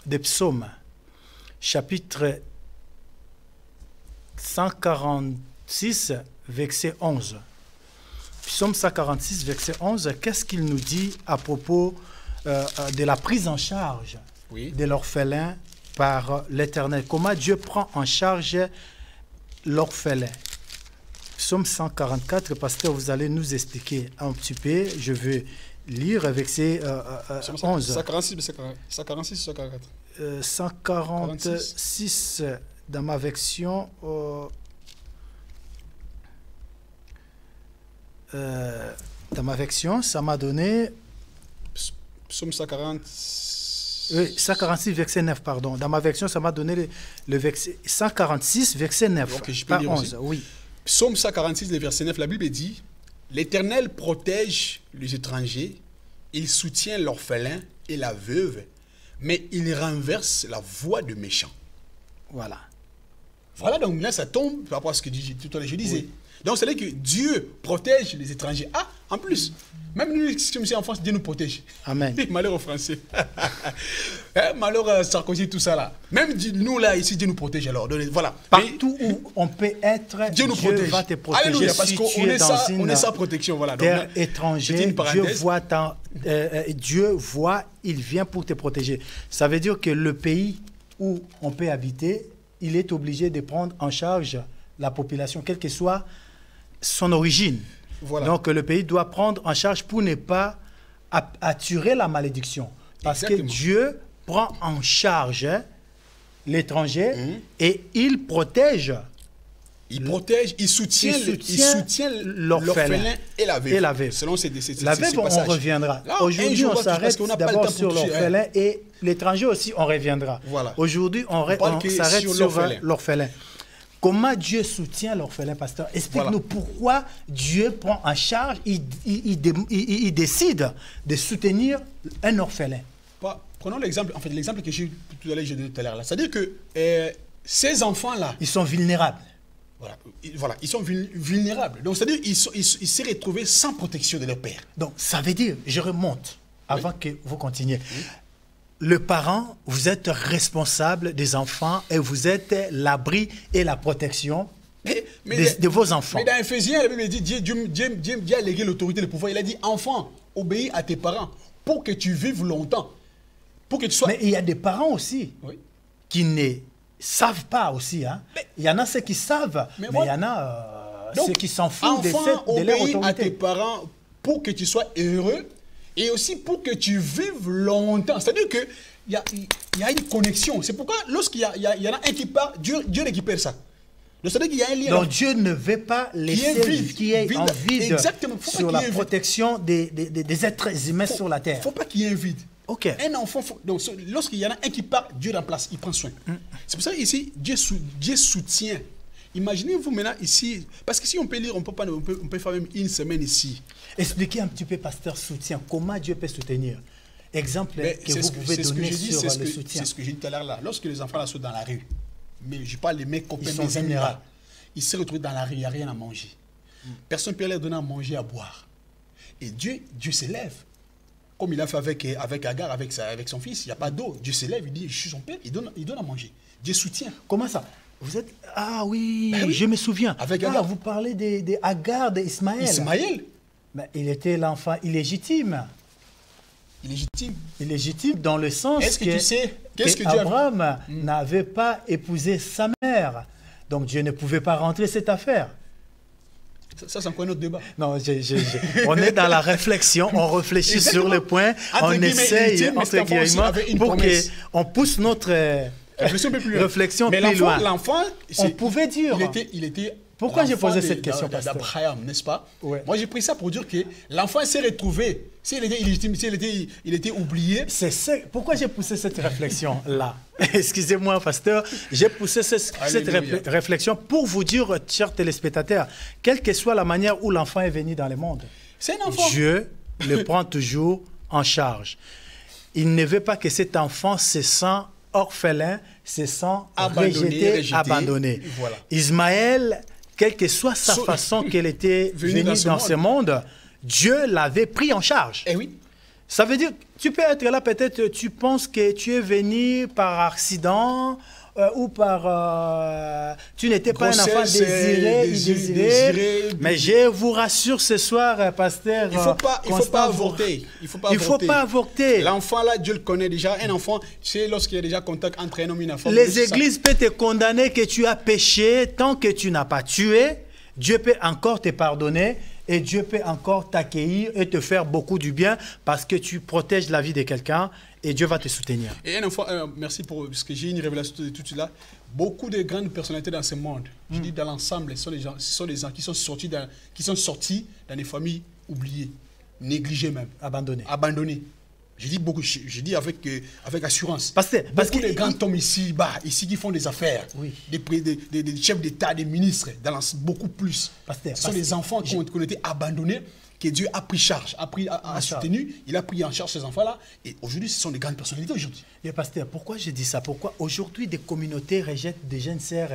des Psaumes, chapitre 146, verset 11. Psaume 146, verset 11, qu'est-ce qu'il nous dit à propos de la prise en charge de l'orphelin par l'Éternel? Comment Dieu prend en charge l'orphelin? Psaume 144, pasteur, vous allez nous expliquer un petit peu. Je vais lire verset 11. 146 ou 144 146 dans ma version. Dans ma version, ça m'a donné. Psaume 140. Oui, 146, verset 9, pardon. Dans ma version, ça m'a donné le verset 146, verset 9. Okay, je peux lire 11, aussi. Oui. Psaume 146, le verset 9, la Bible dit « L'Éternel protège les étrangers, il soutient l'orphelin et la veuve, mais il renverse la voie de méchants. » Voilà. Voilà, donc là, ça tombe par rapport à ce que tout à l'heure je disais. Oui. Donc, c'est-à-dire que Dieu protège les étrangers. Ah, en plus, même nous, comme en France, Dieu nous protège. Amen. Malheur aux Français. Malheur à Sarkozy, tout ça là. Même nous, là, ici, Dieu nous protège alors. Donc, voilà. Partout où on peut être, Dieu nous protège. Va te protéger. Alléluia, parce si qu'on est sans protection. Voilà. Terre étrangère, Dieu voit, il vient pour te protéger. Ça veut dire que le pays où on peut habiter, il est obligé de prendre en charge la population, quelle que soit son origine. Voilà. Donc le pays doit prendre en charge pour ne pas attirer la malédiction. Parce Exactement. Que Dieu prend en charge l'étranger et il protège. Il protège, il soutient l'orphelin et la veuve. Selon la veuve, on reviendra. Aujourd'hui, on s'arrête d'abord sur l'orphelin et l'étranger aussi, on reviendra. Voilà. Aujourd'hui, on s'arrête sur l'orphelin. Comment Dieu soutient l'orphelin, pasteur? Explique-nous pourquoi Dieu prend en charge, il décide de soutenir un orphelin. Prenons l'exemple, en fait, l'exemple que j'ai tout à l'heure. C'est-à-dire que ces enfants-là... Ils sont vulnérables. Voilà, ils sont vulnérables. Donc, c'est-à-dire qu'ils s'est retrouvés sans protection de leur père. Donc, ça veut dire, je remonte avant que vous continuiez. le parent, vous êtes responsable des enfants et vous êtes l'abri et la protection de vos enfants. Mais dans Éphésiens, la Bible dit Dieu a légué l'autorité, le pouvoir. Il a dit, enfant, obéis à tes parents pour que tu vives longtemps. Pour que tu sois... Mais il y a des parents aussi qui ne savent pas aussi. Hein. Il y en a ceux qui savent, mais il y en a ceux qui s'en foutent de leur autorité. Obéis à tes parents pour que tu sois heureux et aussi pour que tu vives longtemps. C'est-à-dire qu'il y a une connexion. C'est pourquoi lorsqu'il y en a un qui part, Dieu récupère ça. C'est-à-dire qu'il y a un lien. Donc Dieu ne veut pas laisser qui est en vide sur la protection des êtres humains sur la terre. Il ne faut pas qu'il y ait un vide. Okay. Un enfant, donc lorsqu'il y en a un qui part, Dieu remplace, il prend soin. C'est pour ça ici, Dieu soutient. Imaginez-vous maintenant ici, parce que si on peut lire, on peut faire même une semaine ici. Expliquez un petit peu, pasteur, soutien. Comment Dieu peut soutenir? Exemple que vous pouvez donner sur le soutien. C'est ce que j'ai dit tout à l'heure là. Lorsque les enfants là, sont dans la rue, mais je parle des mecs copains, ils sont vulnérables. Ils se retrouvent dans la rue, il n'y a rien à manger. Personne ne peut leur donner à manger, à boire. Et Dieu s'élève. Comme il a fait avec Agar, avec son fils, il n'y a pas d'eau. Dieu s'élève, il dit, je suis son père, il donne à manger. Dieu soutient. Comment ça? Vous êtes... Ah oui, ben oui, je me souviens. Avec Agar. Vous parlez d'Agar, d'Ismaël. Ismaël. Mais il était l'enfant illégitime. Illégitime dans le sens que tu sais, que Abraham n'avait pas épousé sa mère. Donc Dieu ne pouvait pas rentrer cette affaire. Ça c'est encore un autre débat. Non, on est dans la réflexion, on réfléchit sur le point, on essaye, entre guillemets, pour qu'on pousse notre réflexion plus loin. L'enfant, on pouvait dire... Il était pourquoi j'ai posé cette question, pasteur? D'Abraham, n'est-ce pas? Ouais. Moi, j'ai pris ça pour dire que l'enfant s'est retrouvé. S'il était illégitime, il était oublié. Pourquoi j'ai poussé cette réflexion-là? Excusez-moi, pasteur. J'ai poussé cette réflexion pour vous dire, chers téléspectateurs, quelle que soit la manière où l'enfant est venu dans le monde, c'est un enfant. Dieu le prend toujours en charge. Il ne veut pas que cet enfant se sente orphelin, se sent rejeté, abandonné. Voilà. Ismaël, quelle que soit sa façon qu'elle était venue dans ce monde, Dieu l'avait pris en charge. Eh oui. Ça veut dire, tu peux être là, peut-être, tu penses que tu es venu par accident ou par... tu n'étais pas un enfant désiré. Mais je vous rassure ce soir, pasteur. Il ne faut pas avorter. Il ne faut pas avorter. L'enfant, là, Dieu le connaît déjà. Un enfant, c'est lorsqu'il y a déjà contact entre un homme et une femme. Les églises peuvent te condamner que tu as péché tant que tu n'as pas tué. Dieu peut encore te pardonner et Dieu peut encore t'accueillir et te faire beaucoup du bien parce que tu protèges la vie de quelqu'un et Dieu va te soutenir. Et un enfant, merci parce que j'ai une révélation de tout cela. Beaucoup de grandes personnalités dans ce monde, je dis dans l'ensemble, ce sont des gens qui sont sortis dans des familles oubliées, négligées même. Abandonnées. Je dis beaucoup, je dis avec assurance. Parce que les grands hommes ici qui font des affaires, des chefs d'État, des ministres, beaucoup plus. Ce sont des enfants qui ont été abandonnés, que Dieu a pris charge, a soutenu. Il a pris en charge ces enfants-là. Et aujourd'hui, ce sont des grandes personnalités aujourd'hui. Mais pasteur, pourquoi je dis ça? Pourquoi aujourd'hui des communautés rejettent des jeunes sœurs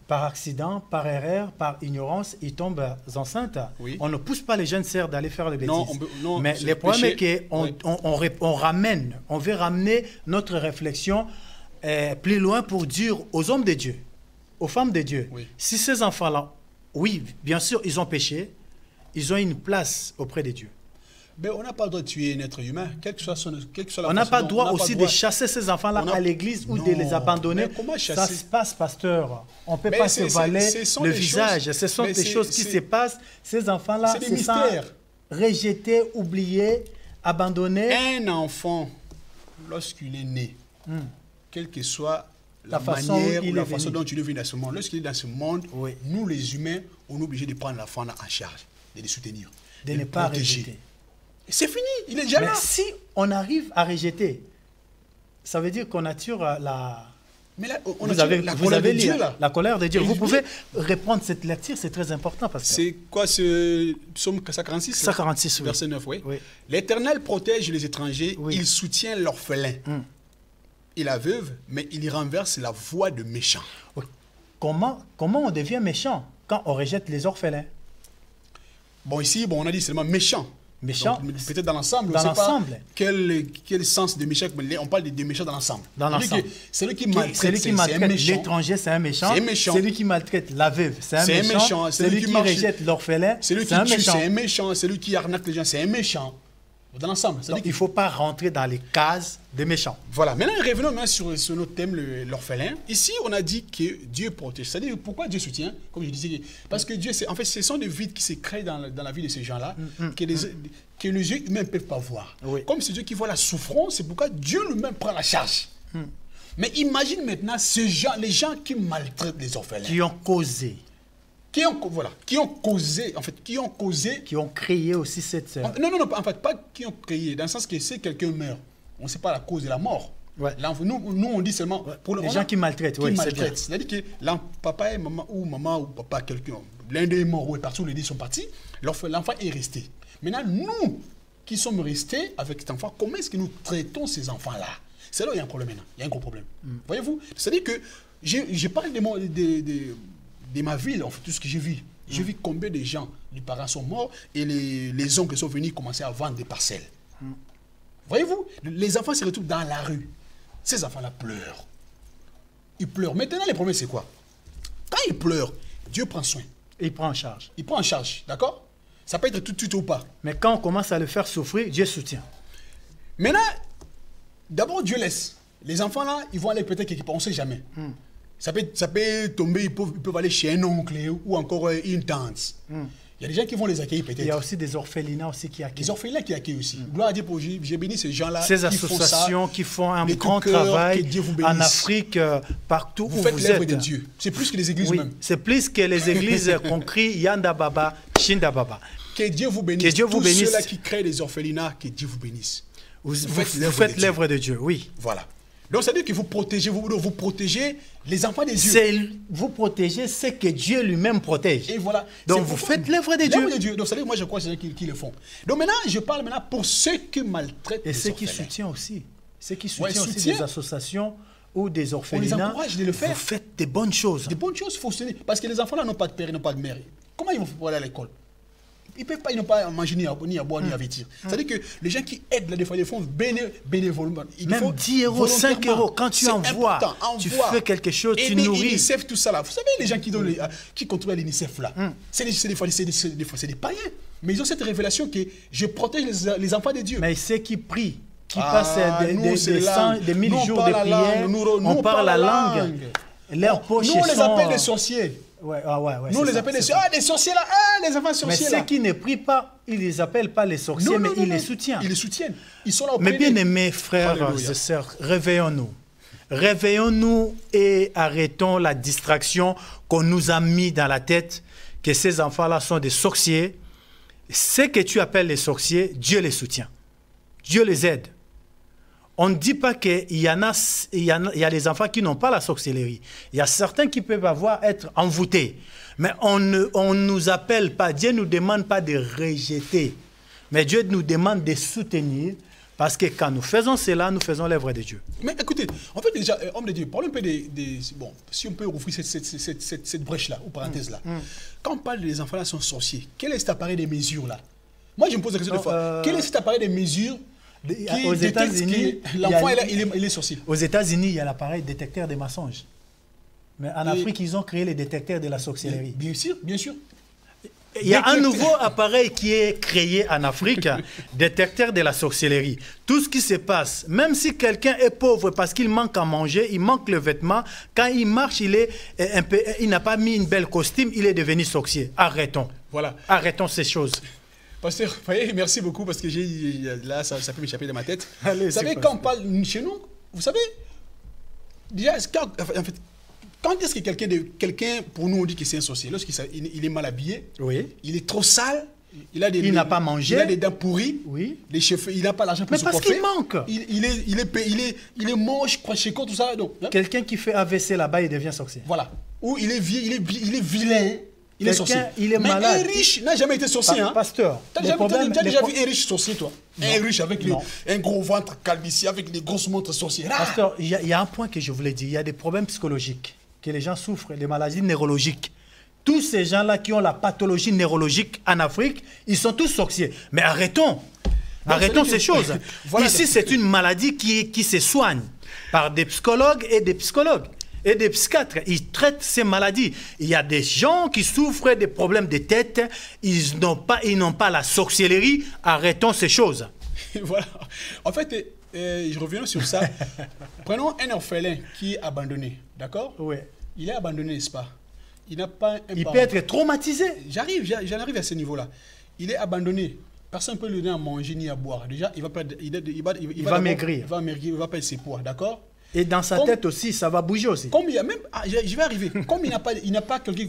par accident, par erreur, par ignorance, ils tombent enceintes. Oui. On ne pousse pas les jeunes sœurs d'aller faire des bêtises. Non, mais le problème est qu'on veut ramener notre réflexion plus loin pour dire aux hommes de Dieu, aux femmes de Dieu, si ces enfants-là, oui, bien sûr, ils ont péché, ils ont une place auprès de Dieu. Mais on n'a pas le droit de tuer un être humain, quelle que soit la on n'a pas le droit aussi de chasser ces enfants-là à l'église ou de les abandonner. Ça se passe, pasteur. On ne peut pas se valer le visage. Ce sont des choses qui se passent. Ces enfants-là se sentent rejetés, oubliés, abandonnés. Un enfant, lorsqu'il est né, quelle que soit la manière ou la façon dont il est venu dans ce monde, lorsqu'il est dans ce monde, nous les humains, on est obligés de prendre l'enfant en charge, de les soutenir, de ne pas rejeter. C'est fini, il est déjà là. Mais si on arrive à rejeter, ça veut dire qu'on attire la... Mais là, vous avez lu la colère de Dieu. Vous pouvez répondre cette lecture, c'est très important. C'est quoi ce psaume 146 146, oui. Verset 9, oui. L'Éternel protège les étrangers, il soutient l'orphelin et la veuve, mais il renverse la voie de méchants. Comment on devient méchant quand on rejette les orphelins? Bon, ici, on a dit seulement méchant. Méchant. Peut-être dans l'ensemble. Dans l'ensemble. Quel sens de méchant, mais on parle de méchant dans l'ensemble. Dans l'ensemble. Celui qui maltraite, c'est un méchant. L'étranger, c'est un méchant. C'est un méchant. Celui qui maltraite la veuve, c'est un méchant. Celui qui rejette l'orphelin, c'est un méchant. C'est un méchant. Celui qui arnaque les gens, c'est un méchant. Dans l'ensemble. Il ne faut pas rentrer dans les cases des méchants. Voilà. Maintenant, revenons sur notre thème, l'orphelin. Ici, on a dit que Dieu protège. C'est-à-dire, pourquoi Dieu soutient? Comme je disais, parce que Dieu, en fait, ce sont des vides qui se créent dans la vie de ces gens-là, que les yeux humains ne peuvent pas voir. Oui. Comme c'est Dieu qui voit la souffrance, c'est pourquoi Dieu lui-même prend la charge. Mais imagine maintenant les gens qui maltraitent les orphelins. Qui ont causé. Qui ont causé, qui ont créé aussi cette... Non, en fait, pas qui ont créé, dans le sens que si quelqu'un meurt, on ne sait pas la cause de la mort. Ouais. Là, nous, on dit seulement... Ouais. Pour les gens qui maltraitent, oui, c'est bien. C'est-à-dire que là, papa et maman ou papa, quelqu'un, l'un d'eux est mort ou est parti, ou les deux sont partis, l'enfant est resté. Maintenant, nous, qui sommes restés avec cet enfant, comment est-ce que nous traitons ces enfants-là? C'est là où il y a un problème maintenant, il y a un gros problème. Voyez-vous? C'est-à-dire que je parle de ma ville, en fait, tout ce que j'ai vu. J'ai vu combien de gens, les parents sont morts et les oncles sont venus commencer à vendre des parcelles. Voyez-vous, les enfants se retrouvent dans la rue. Ces enfants-là pleurent. Ils pleurent. Maintenant, le problème, c'est quoi? Quand ils pleurent, Dieu prend soin. Il prend en charge. Il prend en charge, d'accord? Ça peut être tout de suite ou pas. Mais quand on commence à le faire souffrir, Dieu soutient. Maintenant, d'abord, Dieu laisse. Les enfants-là, ils vont aller peut-être quelque part, on ne sait jamais. Ça peut tomber, ils peuvent aller chez un oncle ou encore une tante. Il y a des gens qui vont les accueillir peut-être. Il y a aussi des orphelinats aussi qui accueillent. Des orphelinats qui accueillent aussi. Gloire à Dieu pour j'ai béni ces gens-là. Ces associations qui font un grand travail en Afrique, partout où vous êtes. Vous faites l'œuvre de Dieu. C'est plus que les églises même. C'est plus que les églises qu'on crie Yanda Baba, Shinda Baba. Que Dieu vous bénisse. Que Dieu vous bénisse. Tous ceux-là qui créent des orphelinats, que Dieu vous bénisse. Vous faites l'œuvre de Dieu, oui. Voilà. Donc, ça veut dire que vous protégez les enfants des dieux. Vous protégez ce que Dieu lui-même protège. Et voilà. Donc, vous faites l'œuvre de Dieu. Donc, ça veut dire, moi, je crois que c'est ceux qui le font. Donc, maintenant, je parle maintenant pour ceux qui maltraitent les orphelins. Et ceux qui soutiennent aussi. Ceux qui soutiennent aussi des associations ou des orphelinats. On les encourage de le faire. Vous faites des bonnes choses. Des bonnes choses, il faut soutenir. Parce que les enfants-là n'ont pas de père, n'ont pas de mère. Comment ils vont pouvoir aller à l'école? Ils n'ont pas à manger, ni à boire, ni à vêtir. C'est-à-dire que les gens qui aident, là, des fois, ils font bénévolement. Même 10 euros, 5 euros, quand tu envoies, tu fais quelque chose, tu nourris. l'UNICEF, tout ça là. Vous savez, les gens qui contribuent à l'UNICEF là, c'est des fois des païens. Mais ils ont cette révélation que je protège les enfants de Dieu. Mais ceux qui prient, qui passent des 1000 jours de prière, on parle la langue. Leurs poches sont... Nous, on les appelle des sorciers. Ouais, nous, on les appelle des sorciers. Ah, des sorciers là, les enfants sorciers. Mais ceux qui ne prient pas, ils ne les appellent pas les sorciers, mais ils les soutiennent. Ils les soutiennent. Ils sont là auprès Mais bien aimés frères et sœurs, réveillons-nous. Réveillons-nous et arrêtons la distraction qu'on nous a mis dans la tête, que ces enfants-là sont des sorciers. Ce que tu appelles les sorciers, Dieu les soutient. Dieu les aide. On ne dit pas qu'il y a des enfants qui n'ont pas la sorcellerie. Il y a certains qui peuvent être envoûtés. Mais on ne nous appelle pas. Dieu ne nous demande pas de rejeter. Mais Dieu nous demande de soutenir. Parce que quand nous faisons cela, nous faisons l'œuvre de Dieu. Mais écoutez, en fait déjà, homme de Dieu, parlons un peu bon, si on peut ouvrir cette brèche-là, ou parenthèse-là. Quand on parle des enfants là sont sorciers, quel est cet appareil de mesure là? Moi, je me pose la question de fois. Quel est cet appareil de mesure aux États-Unis, l'enfant il est sorcier? Aux États-Unis, il y a l'appareil détecteur des mensonges. Mais en Afrique, ils ont créé les détecteurs de la sorcellerie. Bien sûr, bien sûr. Il y a un nouveau appareil qui est créé en Afrique, détecteur de la sorcellerie. Tout ce qui se passe, même si quelqu'un est pauvre parce qu'il manque à manger, il manque le vêtement, quand il marche, il n'a pas mis une belle costume, il est devenu sorcier. Arrêtons. Voilà. Arrêtons ces choses. Pasteur, vous voyez, merci beaucoup parce que là, ça peut m'échapper de ma tête. Allez, vous savez, quand on parle chez nous, vous savez, déjà, en fait, quand est-ce que quelqu'un, pour nous, on dit que c'est un sorcier? Lorsqu'il est mal habillé, oui. Il est trop sale, il n'a pas mangé, il a des dents pourries, oui. Les cheveux, il n'a pas l'argent pour se coiffer. Mais parce qu'il manque. Il est moche, crochet-côte, tout ça. Hein? Quelqu'un qui fait AVC là-bas, il devient sorcier. Voilà. Ou il est vilain, il est sorcier. Il est malade. Un riche n'a jamais été sorcier. Hein? Pasteur. Tu as déjà vu un riche sorcier, toi? Non. Un riche avec un gros ventre calvitie, avec des grosses montres sorcières. Pasteur, il y a un point que je voulais dire. Il y a des problèmes psychologiques que les gens souffrent, des maladies neurologiques tous ces gens-là qui ont la pathologie neurologique en Afrique, ils sont tous sorciers. Mais arrêtons. Arrêtons ces choses. Voilà. Ici, c'est une maladie qui se soigne par des psychologues et des psychiatres. Ils traitent ces maladies. Il y a des gens qui souffrent des problèmes de tête. Ils n'ont pas la sorcellerie. Arrêtons ces choses. Voilà. En fait, je reviens sur ça. Prenons un orphelin qui est abandonné. D'accord? Oui. Il est abandonné, n'est-ce pas? Il n'a pas un Il peut être traumatisé. J'en arrive à ce niveau-là. Il est abandonné. Personne ne peut lui donner à manger ni à boire. Déjà, il va maigrir. Il va maigrir, il va perdre ses poids, d'accord? Et dans sa tête aussi, ça va bouger aussi. Comme il y a même, je vais arriver. Comme il n'a pas quelqu'un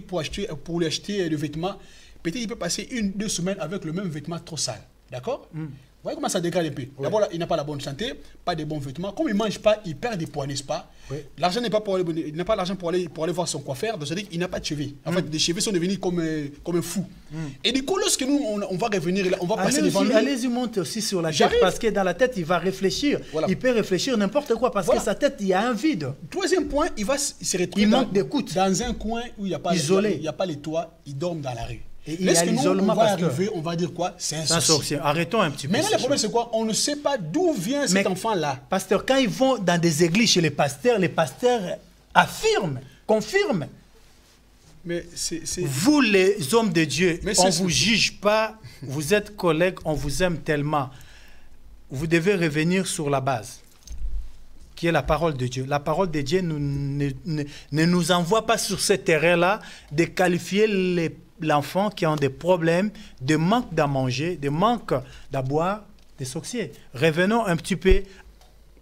pour lui acheter le vêtement, peut-être il peut passer 1-2 semaines avec le même vêtement trop sale, d'accord? Vous voyez comment ça dégrade un peu. Oui. D'abord, il n'a pas la bonne santé, pas de bons vêtements. Comme il ne mange pas, il perd des poids, n'est-ce pas? Oui. L'argent n'est pas pour aller, il n'a pas l'argent pour aller voir son coiffeur. Donc, c'est-à-dire qu'il n'a pas de cheveux. En fait, les cheveux sont devenus comme un fou. Et du coup, lorsque nous, on va revenir, là, on va passer devant lui. Allez-y, monte aussi sur la tête, parce que dans la tête, il va réfléchir. Voilà. Il peut réfléchir n'importe quoi, parce que sa tête, il y a un vide. Troisième point, il va se retrouver il manque d'écoute. Dans un coin où il n'y a pas isolé. Il n'y a pas les toits, il dort dans la rue. Et il y a l'isolement parce que... on va dire quoi? C'est un sorcier. Arrêtons un petit peu. Maintenant, le problème, c'est quoi? On ne sait pas d'où vient cet enfant-là. Pasteur, quand ils vont dans des églises chez les pasteurs affirment, confirment. Mais vous, les hommes de Dieu, on ne vous juge pas, vous êtes collègues, on vous aime tellement. Vous devez revenir sur la base, qui est la parole de Dieu. La parole de Dieu ne nous envoie pas sur ce terrain-là de qualifier l'enfant qui a des problèmes, de manque d'à manger, de manque d'à boire, des sorciers. Revenons un petit peu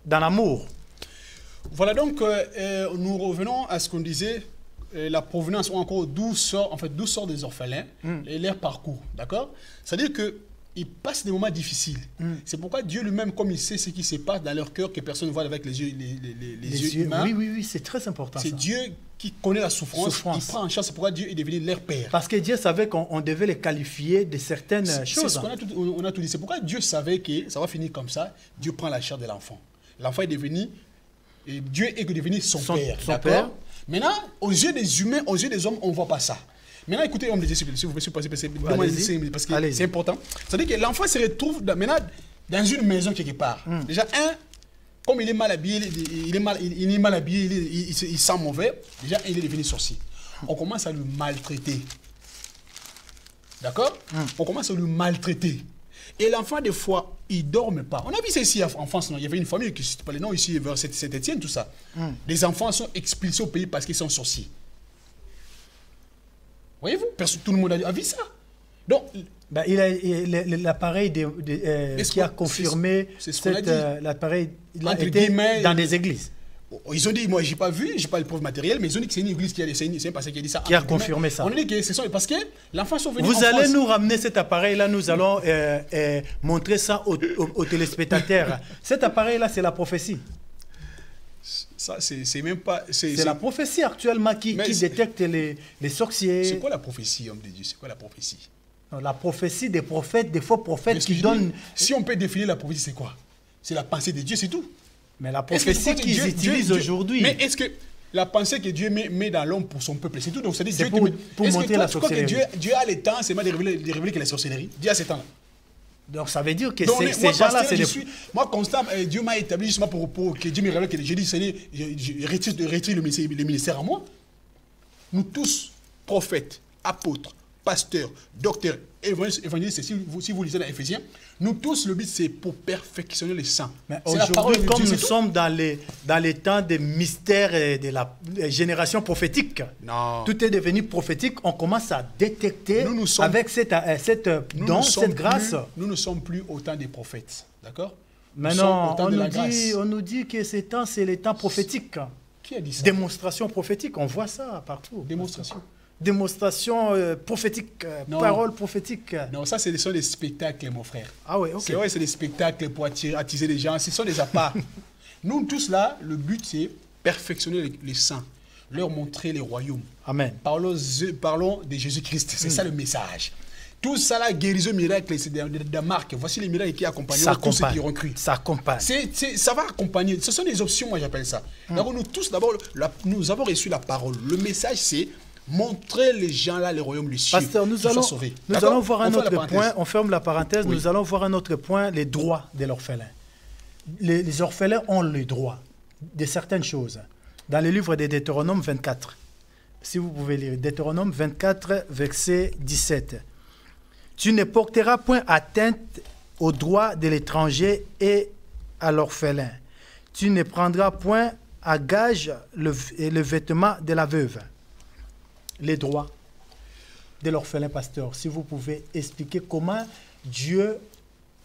dans l'amour. Voilà donc, nous revenons à ce qu'on disait, la provenance ou encore d'où sortent des orphelins et leur parcours, d'accord? C'est-à-dire que ils passent des moments difficiles. C'est pourquoi Dieu lui-même, comme il sait ce qui se passe dans leur cœur, que personne ne voit avec les yeux humains. Oui, c'est très important. C'est Dieu qui connaît la souffrance. Il prend en charge. C'est pourquoi Dieu est devenu leur père. Parce que Dieu savait qu'on devait les qualifier de certaines choses. C'est ce qu'on a tout dit. C'est pourquoi Dieu savait que ça va finir comme ça. Dieu prend la chair de l'enfant. L'enfant est devenu, et Dieu est devenu son père. D'accord? Maintenant, aux yeux des humains, aux yeux des hommes, on ne voit pas ça. Maintenant, écoutez, homme de Dieu, s'il vous plaît, parce que c'est important. C'est-à-dire que l'enfant se retrouve maintenant dans une maison quelque part. Déjà, comme il est mal habillé, il est mal habillé, il sent mauvais, déjà, il est devenu sorcier. On commence à le maltraiter. D'accord? On commence à le maltraiter. Et l'enfant, des fois, il ne dorme pas. On a vu ça ici en France, non? Il y avait une famille qui ne cite pas les noms ici, vers Saint-Étienne, tout ça. Les enfants sont expulsés au pays parce qu'ils sont sorciers. Voyez-vous, tout le monde a vu ça. Donc, l'appareil qui a confirmé l'appareil, il a été dans des églises. Ils ont dit, moi, je n'ai pas vu, je n'ai pas le preuve matérielle, mais ils ont dit que c'est une église c'est un pasteur qui a dit ça. Qui a confirmé ça. On a dit que c'est parce que l'enfant sont venus. Vous allez nous ramener cet appareil-là, nous allons montrer ça aux téléspectateurs. Cet appareil-là, c'est la prophétie. Ça, c'est même pas... C'est la prophétie actuellement qui détecte les sorciers. C'est quoi la prophétie, homme de Dieu? C'est quoi la prophétie? Non, la prophétie des prophètes, des faux prophètes qui donnent... Si on peut définir la prophétie, c'est quoi? C'est la pensée de Dieu, c'est tout. Mais la prophétie qu'ils utilisent aujourd'hui... Mais est-ce que la pensée que Dieu met dans l'homme pour son peuple, c'est tout? Donc, c'est pour monter la sorcellerie. Est-ce que Dieu a le temps, c'est de révéler que la sorcellerie? Dieu a ce temps-là. Donc ça veut dire que ces gens-là, c'est des... Moi, constant, Dieu m'a établi justement pour que Dieu me révèle que j'ai dit, Seigneur, je retire le ministère à moi. Nous tous, prophètes, apôtres, pasteurs, docteurs, évangélistes, si vous lisez dans Éphésiens, nous tous, le but, c'est pour perfectionner les saints. Mais aujourd'hui, comme nous sommes dans les temps des mystères et de la génération prophétique, tout est devenu prophétique, on commence à détecter avec cette grâce. Nous ne sommes plus au temps des prophètes, d'accord? Maintenant, on nous dit que ces temps, c'est les temps prophétiques. Qui a dit ça? Démonstration prophétique, on voit ça partout. Démonstration prophétique, parole prophétique. Non, ça, ce sont des spectacles, mon frère. Ah oui, ok. C'est vrai, c'est des spectacles pour attiser les gens. Ce sont des apparts. Nous, tous là, le but, c'est perfectionner les saints, leur montrer les royaumes. Amen. Parlons de Jésus-Christ. C'est ça le message. Tout ça, là, guérison, miracle, c'est de marque. Voici les miracles qui accompagnent tous ceux qui ont cru. Ça accompagne. Ça va accompagner. Ce sont des options, moi, j'appelle ça. D'abord, nous tous, nous avons reçu la parole. Le message, c'est Montrer les gens là, le royaume du ciel. Pasteur, nous allons voir un autre point. On ferme la parenthèse. Oui. Nous allons voir un autre point, les droits de l'orphelin. Les orphelins ont le droit de certaines choses. Dans le livre de Deutéronome 24, si vous pouvez lire, Deutéronome 24, verset 17. Tu ne porteras point atteinte aux droits de l'étranger et à l'orphelin. Tu ne prendras point à gage le vêtement de la veuve. Les droits de l'orphelin, pasteur. Si vous pouvez expliquer comment Dieu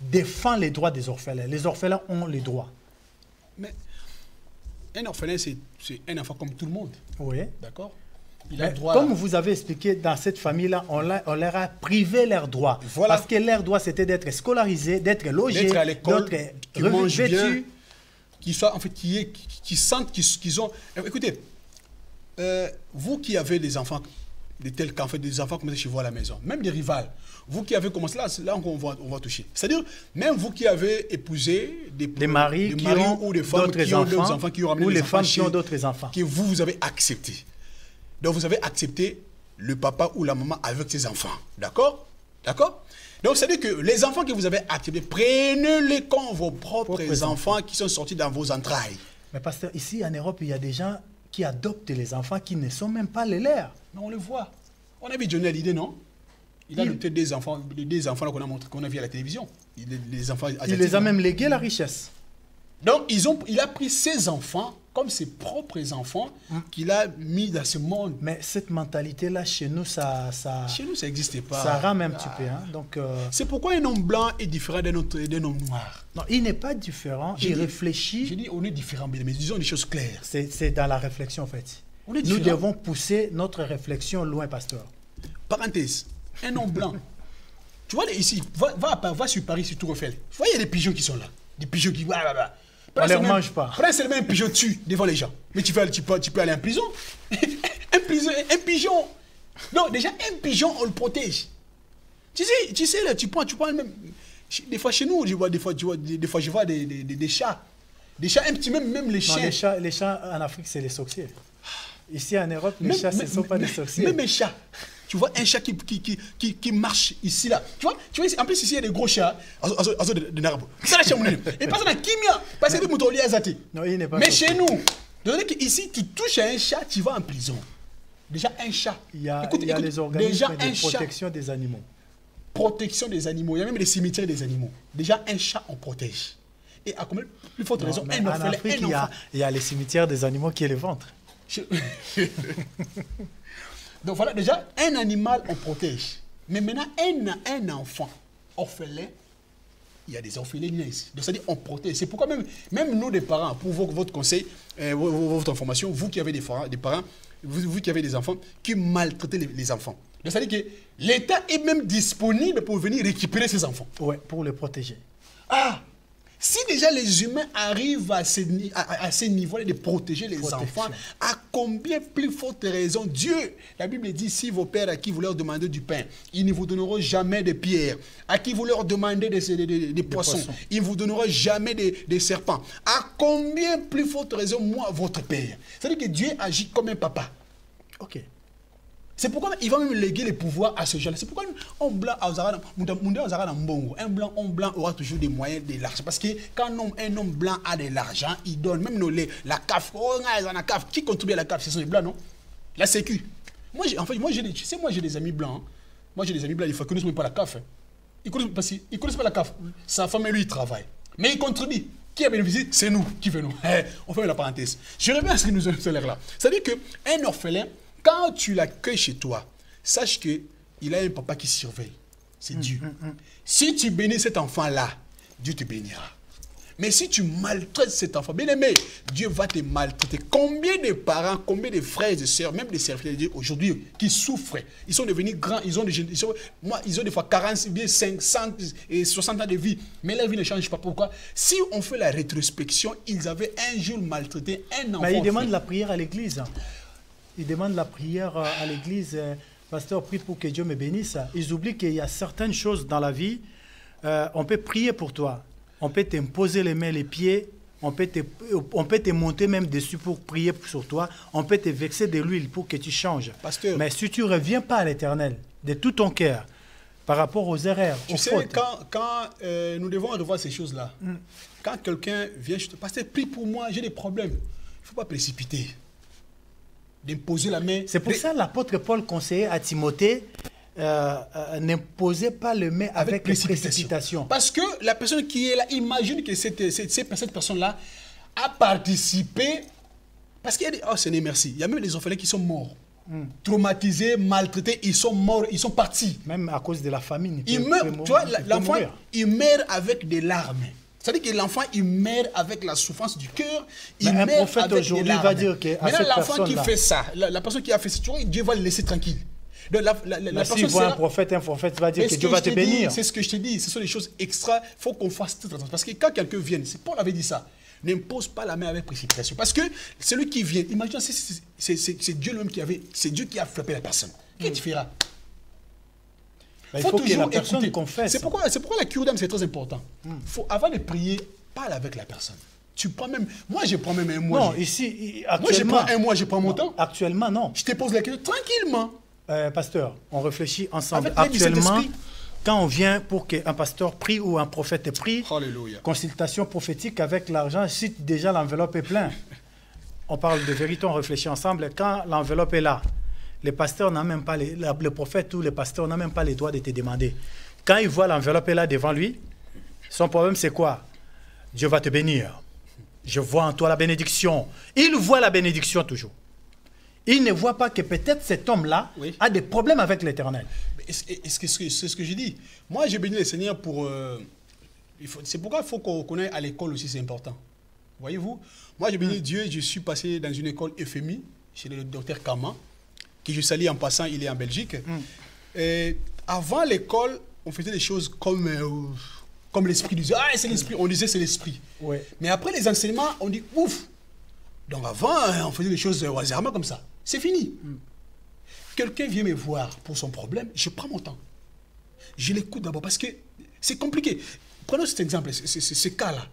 défend les droits des orphelins. Les orphelins ont les droits. Mais un orphelin, c'est un enfant comme tout le monde. Oui. D'accord? Comme vous avez expliqué, dans cette famille-là, on leur a privé leurs droits. Voilà. Parce que leur droit, c'était d'être scolarisé, d'être logé, d'être à l'école, qui mangent bien, qui sentent qu'ils ont... Écoutez, vous qui avez des enfants, des enfants comme ça chez vous à la maison, même des rivales, vous qui avez commencé là on va toucher. C'est-à-dire, même vous qui avez épousé des maris ou des femmes qui ont d'autres enfants, qui ont ramené ou des les enfants femmes qui ont d'autres enfants, que vous avez accepté. Donc, vous avez accepté le papa ou la maman avec ses enfants. D'accord? D'accord? Donc, c'est-à-dire que les enfants que vous avez acceptés, prenez-les comme vos propres enfants qui sont sortis dans vos entrailles. Mais pasteur, ici en Europe, il y a des gens qui adoptent les enfants qui ne sont même pas les leurs. Mais on le voit. On a vu Johnny Hallyday, non? Il a adopté des enfants qu'on a vu à la télévision. Les enfants il les a même légués la richesse. Donc, il a pris ses enfants comme ses propres enfants qu'il a mis dans ce monde. Mais cette mentalité-là, chez nous, ça n'existait pas. Ça rame un petit peu. Hein? Donc, c'est pourquoi un homme blanc est différent d'un homme noir. Non, il n'est pas différent. Il réfléchit. Je dis, on est différent, mais disons des choses claires. C'est dans la réflexion, en fait. Nous devons pousser notre réflexion loin, pasteur. Parenthèse, un homme blanc. Tu vois, ici, va sur Paris, sur Tour Eiffel. Tu vois, il y a des pigeons qui sont là. Des pigeons qui... On ne les mange pas. Prends seulement un pigeon tue devant les gens. Mais tu peux aller en prison. un pigeon. Non, déjà, un pigeon, on le protège. Tu sais là, tu prends même... Des fois, chez nous, je vois des chats. Des chats, un petit, même les chiens. Non, les chats en Afrique, c'est les sorciers. Ici, en Europe, les chats, ce ne sont pas des sorciers. Même les chats. Tu vois un chat qui marche ici, là. Tu vois, en plus, ici, il y a des gros chats. De Narabo. Ça, la chat, et pas ça, dans Kimia. Parce que les moutons, ils sont non, il n'est pas. Mais chez nous, ici, tu touches à un chat, tu vas en prison. Déjà, un chat. Il y a les organismes de protection des animaux. Protection des animaux. Il y a même les cimetières des animaux. Déjà, un chat, on protège. Et à combien plus forte raison, en Afrique, il y a les cimetières des animaux qui est le ventre. Donc voilà, déjà, un animal, on protège. Mais maintenant, un enfant orphelin, il y a des orphelins ici. Donc c'est-à-dire, on protège. C'est pourquoi même nous, des parents, pour votre conseil, votre information, vous qui avez des parents, vous qui avez des enfants, qui maltraitent les enfants. Donc c'est-à-dire que l'État est même disponible pour venir récupérer ces enfants. Oui, pour les protéger. Ah! Si déjà les humains arrivent à ce niveau-là de protéger les enfants, à combien plus forte raison Dieu, la Bible dit, si vos pères à qui vous leur demandez du pain, ils ne vous donneront jamais de pierres. À qui vous leur demandez des poissons, ils ne vous donneront jamais des serpents. À combien plus forte raison, moi, votre père? C'est-à-dire que Dieu agit comme un papa. Ok. C'est pourquoi il va même léguer les pouvoirs à ce genre-là. C'est pourquoi un blanc aura toujours des moyens, de l'argent. Parce que quand un homme blanc a de l'argent, il donne même la CAF. Qui contribue à la CAF? Ce sont les blancs, non? La Sécu. Moi, j'ai des amis blancs. Moi, j'ai des amis blancs, ils ne connaissent même pas la CAF. Ils ne connaissent pas la CAF. Sa femme et lui, ils travaillent. Mais ils contribuent. Qui a bénéficié? C'est nous qui venons. On fait la parenthèse. Je reviens à ce que nous avons là. C'est-à-dire qu'un orphelin, quand tu l'accueilles chez toi, sache qu'il a un papa qui surveille. C'est Dieu. Si tu bénis cet enfant-là, Dieu te bénira. Mais si tu maltraites cet enfant, bien aimé, Dieu va te maltraiter. Combien de parents, combien de frères et sœurs, même des serviteurs de Dieu aujourd'hui, qui souffrent. Ils sont devenus grands, ils ont des fois 40, 500 et 60 ans de vie. Mais leur vie ne change pas. Pourquoi? Si on fait la rétrospection, ils avaient un jour maltraité un enfant. Mais ils demandent la prière à l'église. Ils demandent la prière à l'église. Pasteur, prie pour que Dieu me bénisse. Ils oublient qu'il y a certaines choses dans la vie. On peut prier pour toi. On peut t'imposer les mains, les pieds on peut te monter même dessus pour prier sur toi, on peut te vexer de l'huile pour que tu changes. Pasteur, mais si tu ne reviens pas à l'Éternel, de tout ton cœur, par rapport aux erreurs, aux fautes. Quand nous devons revoir ces choses-là, quand quelqu'un vient, je te pasteur, prie pour moi, j'ai des problèmes. Il ne faut pas précipiter. D'imposer la main. C'est pour ça que l'apôtre Paul conseillait à Timothée, n'imposez pas le main avec précipitation. Parce que la personne qui est là, imagine que cette personne-là a participé. Parce qu'il y a des... Oh Seigneur, merci. Il y a même des orphelins qui sont morts. Traumatisés, maltraités, ils sont morts, ils sont partis. Même à cause de la famine. Tu vois, l'enfant, il meurt avec des larmes. C'est-à-dire que l'enfant, il meurt avec la souffrance du cœur. Un prophète aujourd'hui va dire que maintenant, l'enfant qui fait ça, la personne qui a fait ça, tu vois, Dieu va le laisser tranquille. Si voit un prophète va dire que Dieu va te bénir. C'est ce que je te dis. Ce sont des choses extra. Il faut qu'on fasse tout attention. Parce que quand quelqu'un vient, Paul avait dit ça, n'impose pas la main avec précipitation. Parce que celui qui vient, imagine, c'est Dieu lui-même c'est Dieu qui a frappé la personne. Qu'est-ce que tu feras? Il faut que la personne confesse. C'est pourquoi la cure d'âme, c'est très important. Avant de prier, parle avec la personne. Tu prends même... Moi, je prends même un mois. Non, ici, actuellement... Moi, je prends un mois, je prends mon temps. Actuellement, non. Je te pose la question tranquillement. Pasteur, on réfléchit ensemble. Actuellement, quand on vient pour qu'un pasteur prie ou un prophète prie, Alléluia. Consultation prophétique avec l'argent, si déjà l'enveloppe est pleine. On parle de vérité, on réfléchit ensemble. Quand l'enveloppe est là, le pasteur n'a même pas, le prophète ou le pasteur n'a même pas les droits de te demander. Quand il voit l'enveloppe est là devant lui, son problème c'est quoi? Dieu va te bénir. Je vois en toi la bénédiction. Il voit la bénédiction toujours. Il ne voit pas que peut-être cet homme-là a des problèmes avec l'Éternel. C'est ce que j'ai dit. Moi, j'ai béni le Seigneur pour... c'est pourquoi il faut qu'on connaisse à l'école aussi, c'est important. Voyez-vous? Moi, j'ai béni Dieu, je suis passé dans une école FMI, chez le docteur Kama, qui je salue en passant, il est en Belgique. Et avant l'école, on faisait des choses comme l'esprit disait. Ah, c'est l'esprit. On disait c'est l'esprit. Ouais. Mais après les enseignements, on dit ouf. Donc avant, on faisait des choses au hasard comme ça. C'est fini. Quelqu'un vient me voir pour son problème, je prends mon temps. Je l'écoute d'abord parce que c'est compliqué. Prenons cet exemple, ce cas-là.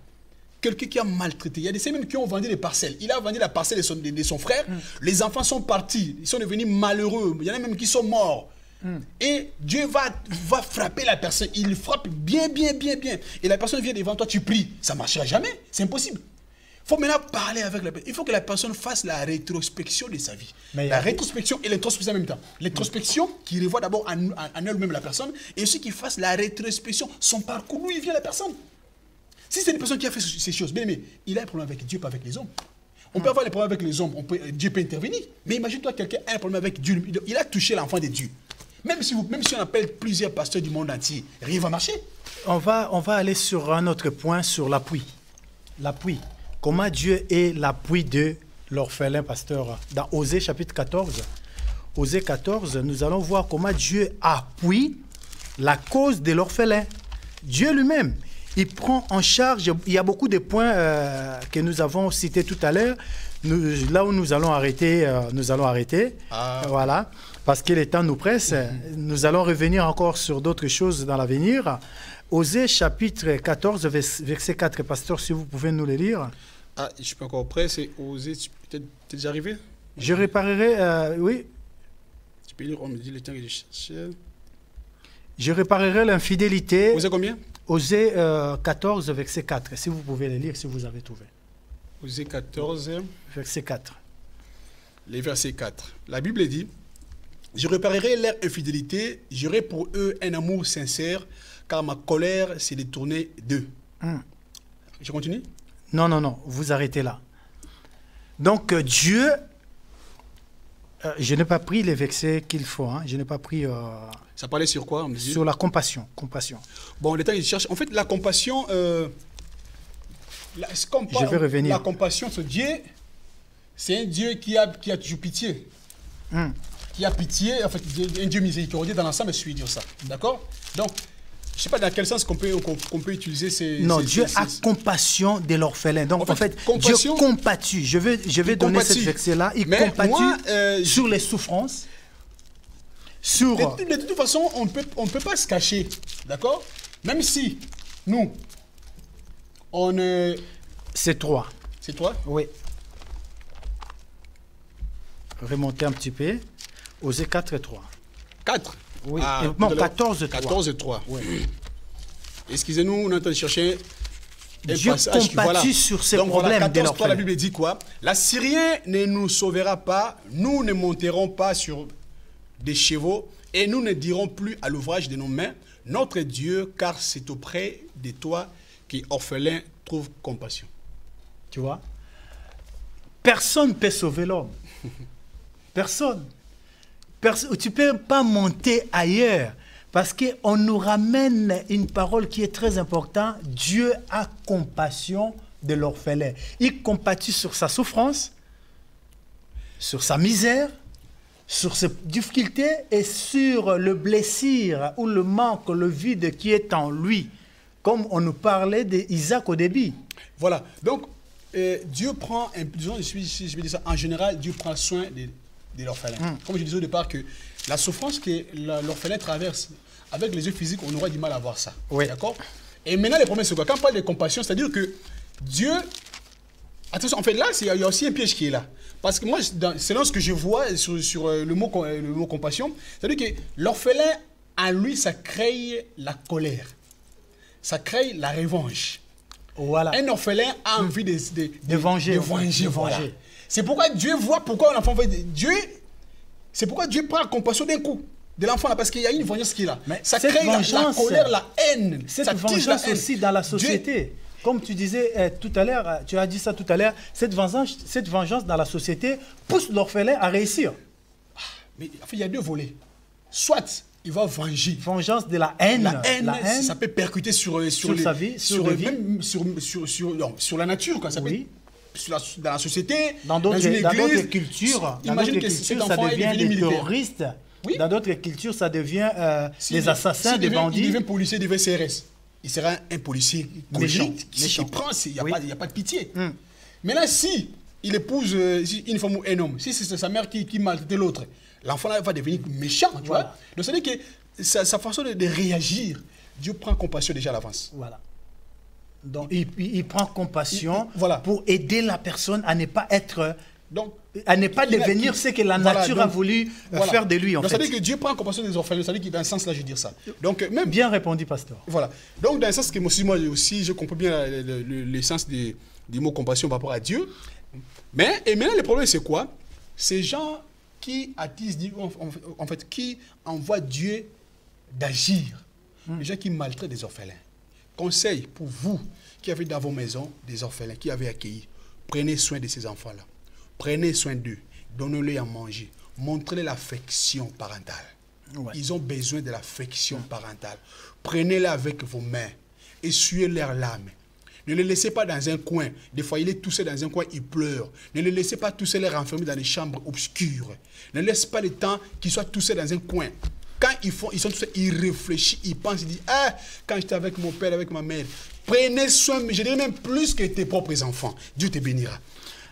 Quelqu'un qui a maltraité. Il y a des mêmes qui ont vendu des parcelles. Il a vendu la parcelle de son frère. Les enfants sont partis. Ils sont devenus malheureux. Il y en a même qui sont morts. Et Dieu va frapper la personne. Il frappe bien, bien, bien, bien. Et la personne vient devant toi, tu pries. Ça ne marchera jamais. C'est impossible. Il faut maintenant parler avec la personne. Il faut que la personne fasse la rétrospection de sa vie. La rétrospection et l'introspection en même temps. L'introspection qui revoit d'abord en elle-même la personne et aussi qu'il fasse la rétrospection, son parcours, d'où il vient la personne. Si c'est une personne qui a fait ces choses, bien aimé, il a un problème avec Dieu, pas avec les hommes. On peut avoir des problèmes avec les hommes, Dieu peut intervenir. Mais imagine-toi quelqu'un a un problème avec Dieu. Il a touché l'enfant de Dieu. Même si on appelle plusieurs pasteurs du monde entier, rien ne va marcher. On va aller sur un autre point, sur l'appui. L'appui. Comment Dieu est l'appui de l'orphelin, pasteur. Dans Osée chapitre 14, Osée 14, nous allons voir comment Dieu appuie la cause de l'orphelin. Dieu lui-même, il prend en charge, il y a beaucoup de points que nous avons cités tout à l'heure. Là où nous allons arrêter, voilà, parce que le temps nous presse. Nous allons revenir encore sur d'autres choses dans l'avenir. Osée chapitre 14, verset 4, pasteur, si vous pouvez nous le lire. Ah, je suis pas encore prêt, c'est Osée, t'es déjà arrivé? Je réparerai, oui. Tu peux lire, on me dit le temps que je cherchais. Je réparerai l'infidélité. Osée combien? Osée 14, verset 4, si vous pouvez le lire, si vous avez trouvé. Osée 14, verset 4. Les versets 4. La Bible dit, je réparerai leur infidélité, j'aurai pour eux un amour sincère, car ma colère s'est détournée d'eux. Je continue? Non, vous arrêtez là. Donc Dieu, je n'ai pas pris les versets qu'il faut, hein. Je n'ai pas pris... Ça parlait sur quoi? On me dit? Sur la compassion. Bon, l'état, il cherche... En fait, la compassion... je vais revenir. La compassion, ce Dieu, c'est un Dieu qui a toujours pitié. Qui a pitié, en fait, un Dieu miséricordieux dans l'ensemble, je suis dire ça. D'accord? Donc, je ne sais pas dans quel sens qu'on peut utiliser ces... Non, Dieu a compassion de l'orphelin. Donc, en fait Dieu compatit. Je vais donner ce verset-là. Il compatit sur les souffrances. De toute façon, on ne peut pas se cacher. D'accord? Même si nous, on C'est 3. C'est 3? Oui. Remontez un petit peu. Osée 4 et 3. 4? Oui. Ah, Non, 14 et 3. 14 et 3. Oui. Excusez-nous, on est en train de chercher un Dieu passage qui, voilà. compatit sur ces Donc, problèmes voilà, de 14, 3, la l'orphelin. Bible dit quoi? L'Assyrien ne nous sauvera pas, nous ne monterons pas sur des chevaux et nous ne dirons plus à l'ouvrage de nos mains, notre Dieu, car c'est auprès de toi qu'orphelin trouve compassion. Tu vois? Personne ne peut sauver l'homme. Personne. Tu ne peux pas monter ailleurs. Parce qu'on nous ramène une parole qui est très importante. Dieu a compassion de l'orphelin. Il compatit sur sa souffrance, sur sa misère, sur ses difficultés et sur le blessure ou le manque, le vide qui est en lui. Comme on nous parlait d'Isaac au début. Voilà. Donc, Dieu prend, disons, je vais dire ça, en général, Dieu prend soin de l'orphelin. Comme je disais au départ, que la souffrance que l'orphelin traverse, avec les yeux physiques, on aura du mal à voir ça. Oui. D'accord? Et maintenant, les problèmes, c'est quoi? Quand on parle de compassion, c'est-à-dire que Dieu... Attention, en fait, là, il y a aussi un piège qui est là. Parce que moi, selon ce que je vois sur le mot compassion, c'est-à-dire que l'orphelin, en lui, ça crée la colère. Ça crée la revanche. Voilà. Un orphelin a envie de venger. Voilà. C'est pourquoi Dieu voit pourquoi l'enfant fait... C'est pourquoi Dieu prend compassion d'un coup de l'enfant là, parce qu'il y a une vengeance qui est là. Mais ça crée la colère, la haine. Cette ça vengeance aussi dans la société. Dieu... Comme tu disais tout à l'heure, tu as dit ça tout à l'heure, cette vengeance dans la société pousse l'orphelin à réussir. Mais en fait, il y a deux volets. Soit il va venger. Vengeance de la haine. La haine. Ça peut percuter sur sa vie, même sur la nature. Quoi. Ça oui. Dans la société, dans d'autres cultures. Imagine que cet enfant ça devient des terroristes. Oui. Dans d'autres cultures, ça devient des assassins, des bandits. Il devient policier, il devient CRS. Il sera un policier méchant. Il prend, il n'y a pas de pitié. Maintenant, si il épouse une femme ou un homme, si c'est sa mère qui maltraite l'autre, l'enfant va devenir méchant. Tu vois? Donc, c'est-à-dire que sa façon de réagir, Dieu prend compassion déjà à l'avance. Voilà. Donc, il prend compassion voilà. pour aider la personne à ne pas être... Donc, à ne pas devenir ce que la nature a voulu faire de lui, en fait. C'est-à-dire que Dieu prend compassion des orphelins. C'est-à-dire que dans ce sens-là, je veux dire ça. Donc, même, bien répondu, pasteur. Voilà. Donc, dans le sens que moi aussi, je comprends bien le sens du mot compassion par rapport à Dieu. Et maintenant, le problème, c'est quoi? Ces gens qui attisent, en fait, qui envoient Dieu d'agir. Les gens qui maltraitent des orphelins. Conseil pour vous qui avez dans vos maisons des orphelins, qui avez accueilli. Prenez soin de ces enfants-là. Prenez soin d'eux, donnez-leur à manger, montrez-leur l'affection parentale. Ouais. Ils ont besoin de l'affection parentale. Prenez-les avec vos mains, essuyez leurs larmes. Ne les laissez pas dans un coin. Des fois, il est tout seul dans un coin, il pleure. Ne les laissez pas tout seul les renfermer dans des chambres obscures. Ne laissez pas le temps qu'ils soient tout seuls dans un coin. Quand ils sont tous seuls, ils réfléchissent, ils pensent, ils disent « Ah, quand j'étais avec mon père, avec ma mère, prenez soin, je dirais même plus que tes propres enfants. Dieu te bénira. »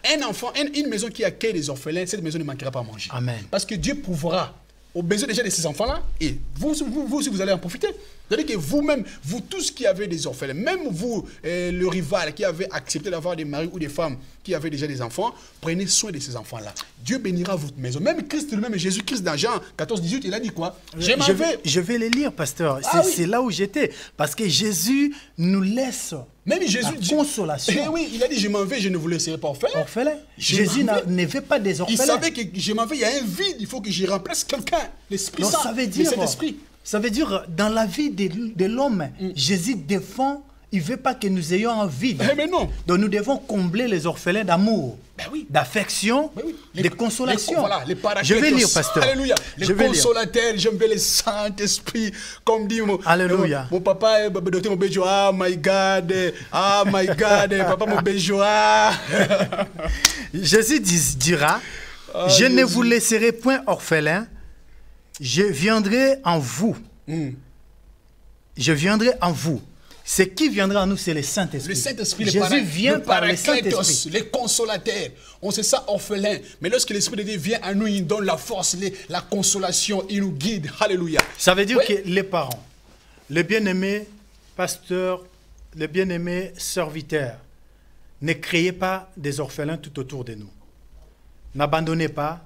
Un enfant, une maison qui accueille les orphelins, cette maison ne manquera pas à manger. Amen. Parce que Dieu pourra aux besoins déjà de ces enfants-là, et vous aussi, vous allez en profiter. C'est-à-dire que vous-même, vous tous qui avez des orphelins, même vous, le rival qui avait accepté d'avoir des maris ou des femmes qui avaient déjà des enfants, prenez soin de ces enfants-là. Dieu bénira votre maison. Même Christ, même Jésus-Christ dans Jean 14, 18, il a dit quoi? Je vais les lire, pasteur. C'est là où j'étais. Parce que Jésus nous laisse même Jésus la consolation. Eh oui, il a dit, je m'en vais, je ne vous laisserai pas orphelin. Jésus ne veut pas des orphelins. Il savait que je m'en vais, il y a un vide, il faut que je remplace quelqu'un. L'Esprit Saint, Saint-Esprit. Ça veut dire, dans la vie de l'homme, Jésus défend, il ne veut pas que nous ayons un vide. Mais non. Donc nous devons combler les orphelins d'amour, d'affection, de consolation. Voilà, les paraclétos. Je vais lire, pasteur. Alléluia. Les consolateurs, j'aime bien le Saint-Esprit. Comme dit Alléluia. Mon papa, docteur Mobejo, ah my God, papa Mobejo, Jésus dira, je ne vous laisserai point orphelins, je viendrai en vous. Je viendrai en vous. Ce qui viendra en nous, c'est le Saint-Esprit. Le Saint-Esprit, Jésus vient par le Saint-Esprit. Les consolateurs. On sait ça orphelin. Mais lorsque l'Esprit de Dieu vient à nous, il donne la force, la consolation, il nous guide. Alléluia. Ça veut dire que les parents, les bien-aimés pasteurs, les bien-aimés serviteurs, Ne créez pas des orphelins tout autour de nous. N'abandonnez pas.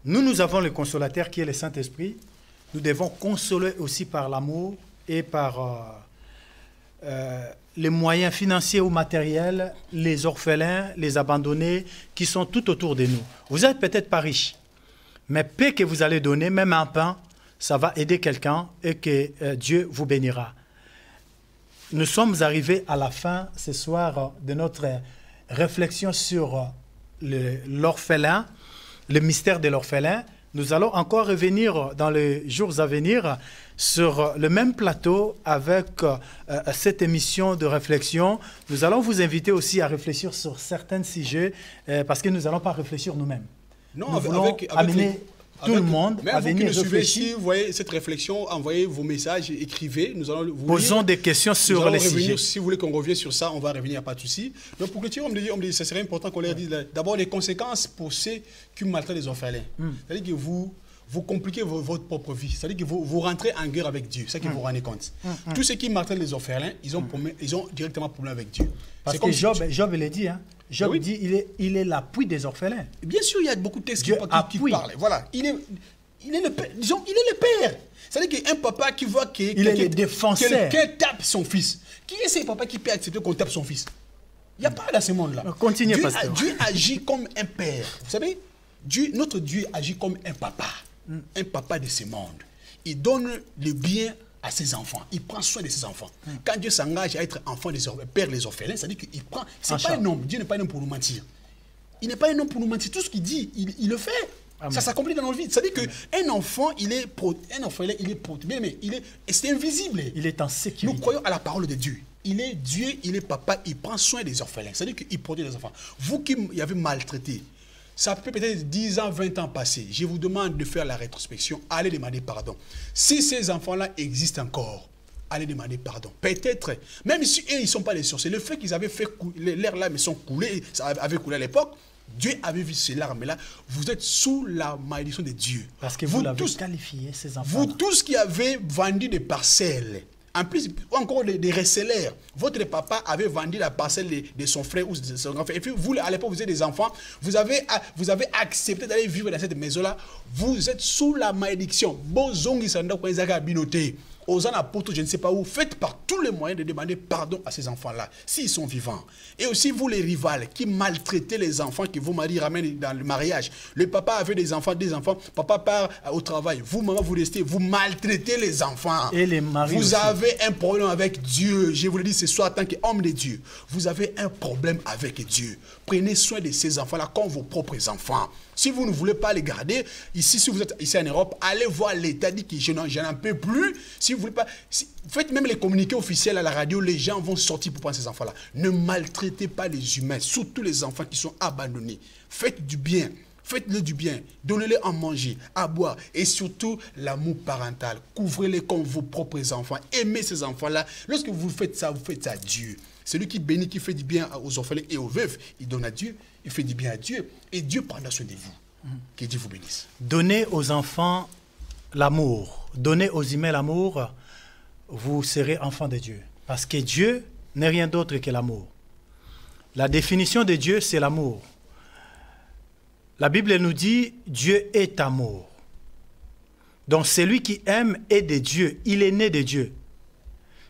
Nous avons le consolateur qui est le Saint-Esprit. Nous devons consoler aussi par l'amour et par les moyens financiers ou matériels, les orphelins, les abandonnés qui sont tout autour de nous. Vous n'êtes peut-être pas riche, mais peu que vous allez donner, même un pain, ça va aider quelqu'un et que Dieu vous bénira. Nous sommes arrivés à la fin ce soir de notre réflexion sur l'orphelin, le mystère de l'orphelin. Nous allons encore revenir dans les jours à venir sur le même plateau avec cette émission de réflexion. Nous allons vous inviter aussi à réfléchir sur certains sujets parce que nous n'allons pas réfléchir nous-mêmes. Non, nous voulons amener tout le monde à venir réfléchir. Si vous voyez cette réflexion, envoyez vos messages, écrivez. Nous allons vous posons des questions sur les sujets. Si vous voulez qu'on revienne sur ça, on va revenir, pas de souci. Donc pour clôturer, on me dit, ça serait important qu'on leur dise d'abord les conséquences pour ceux qui maltraitent les orphelins. C'est-à-dire que vous compliquez votre propre vie. C'est-à-dire que vous rentrez en guerre avec Dieu. C'est ça que vous vous rendez compte. Tous ceux qui maltraitent les orphelins, ils ont directement problème avec Dieu. Parce que Job l'a dit, hein. Job dit il est l'appui des orphelins. Bien sûr, il y a beaucoup de textes qui parlent. Voilà. Il est le père. Disons, il est le père. C'est-à-dire qu'un papa qui voit que quelqu'un tape son fils. Qui est ce papa qui peut accepter qu'on tape son fils? Il n'y a pas dans ce monde-là. Continuez, pasteur. Dieu agit comme un père. Vous savez, notre Dieu agit comme un papa de ce monde. Il donne le bien à ses enfants. Il prend soin de ses enfants. Quand Dieu s'engage à être enfant des orphelins, père des orphelins, ça veut dire qu'il prend... C'est pas un homme. Dieu n'est pas un homme pour nous mentir. Il n'est pas un homme pour nous mentir. Tout ce qu'il dit, il le fait. Amen. Ça s'accomplit dans notre vie. C'est-à-dire qu'un enfant, un orphelin, il est protégé. Mais c'est invisible. Il est en sécurité. Nous croyons à la parole de Dieu. Il est Dieu, il est papa, il prend soin des orphelins. C'est-à-dire qu'il protège les enfants. Vous qui avez maltraité, ça peut peut-être 10 ans, 20 ans passer. Je vous demande de faire la rétrospection. Allez demander pardon. Si ces enfants-là existent encore, allez demander pardon. Peut-être, même si eux, ils ne sont pas les sorciers, le fait qu'ils avaient fait leurs larmes sont coulées, ça avait coulé à l'époque, Dieu avait vu ces larmes-là. Vous êtes sous la malédiction de Dieu. Parce que vous l'avez qualifié, ces enfants. Vous tous qui avez vendu des parcelles, en plus, encore des receleurs. Votre papa avait vendu la parcelle de son frère ou de son grand frère. Et puis, vous, à l'époque, vous êtes des enfants. Vous avez accepté d'aller vivre dans cette maison-là. Vous êtes sous la malédiction. Aux apôtres, je ne sais pas où, faites par tous les moyens de demander pardon à ces enfants-là, s'ils sont vivants. Et aussi, vous les rivales qui maltraitez les enfants que vos maris ramènent dans le mariage. Le papa avait des enfants, papa part au travail. Vous, maman, vous restez, vous maltraitez les enfants. Et les maris vous aussi. Avez un problème avec Dieu. Je vous le dis ce soir, en tant qu'homme de Dieu, vous avez un problème avec Dieu. Prenez soin de ces enfants-là comme vos propres enfants. Si vous ne voulez pas les garder, ici, si vous êtes ici en Europe, allez voir l'État, dit que je n'en peux plus. Si vous voulez pas, faites même les communiqués officiels à la radio, les gens vont sortir pour prendre ces enfants-là. Ne maltraitez pas les humains, surtout les enfants qui sont abandonnés. Faites du bien. Faites-le du bien, donnez-les à manger, à boire et surtout l'amour parental. Couvrez-les comme vos propres enfants. Aimez ces enfants-là. Lorsque vous faites ça à Dieu. Celui qui bénit, qui fait du bien aux orphelins et aux veuves, il donne à Dieu, il fait du bien à Dieu et Dieu prendra soin de vous. Que Dieu vous bénisse. Donnez aux enfants l'amour. Donnez aux humains l'amour, vous serez enfants de Dieu. Parce que Dieu n'est rien d'autre que l'amour. La définition de Dieu, c'est l'amour. La Bible nous dit, Dieu est amour. Donc celui qui aime est de Dieu, il est né de Dieu.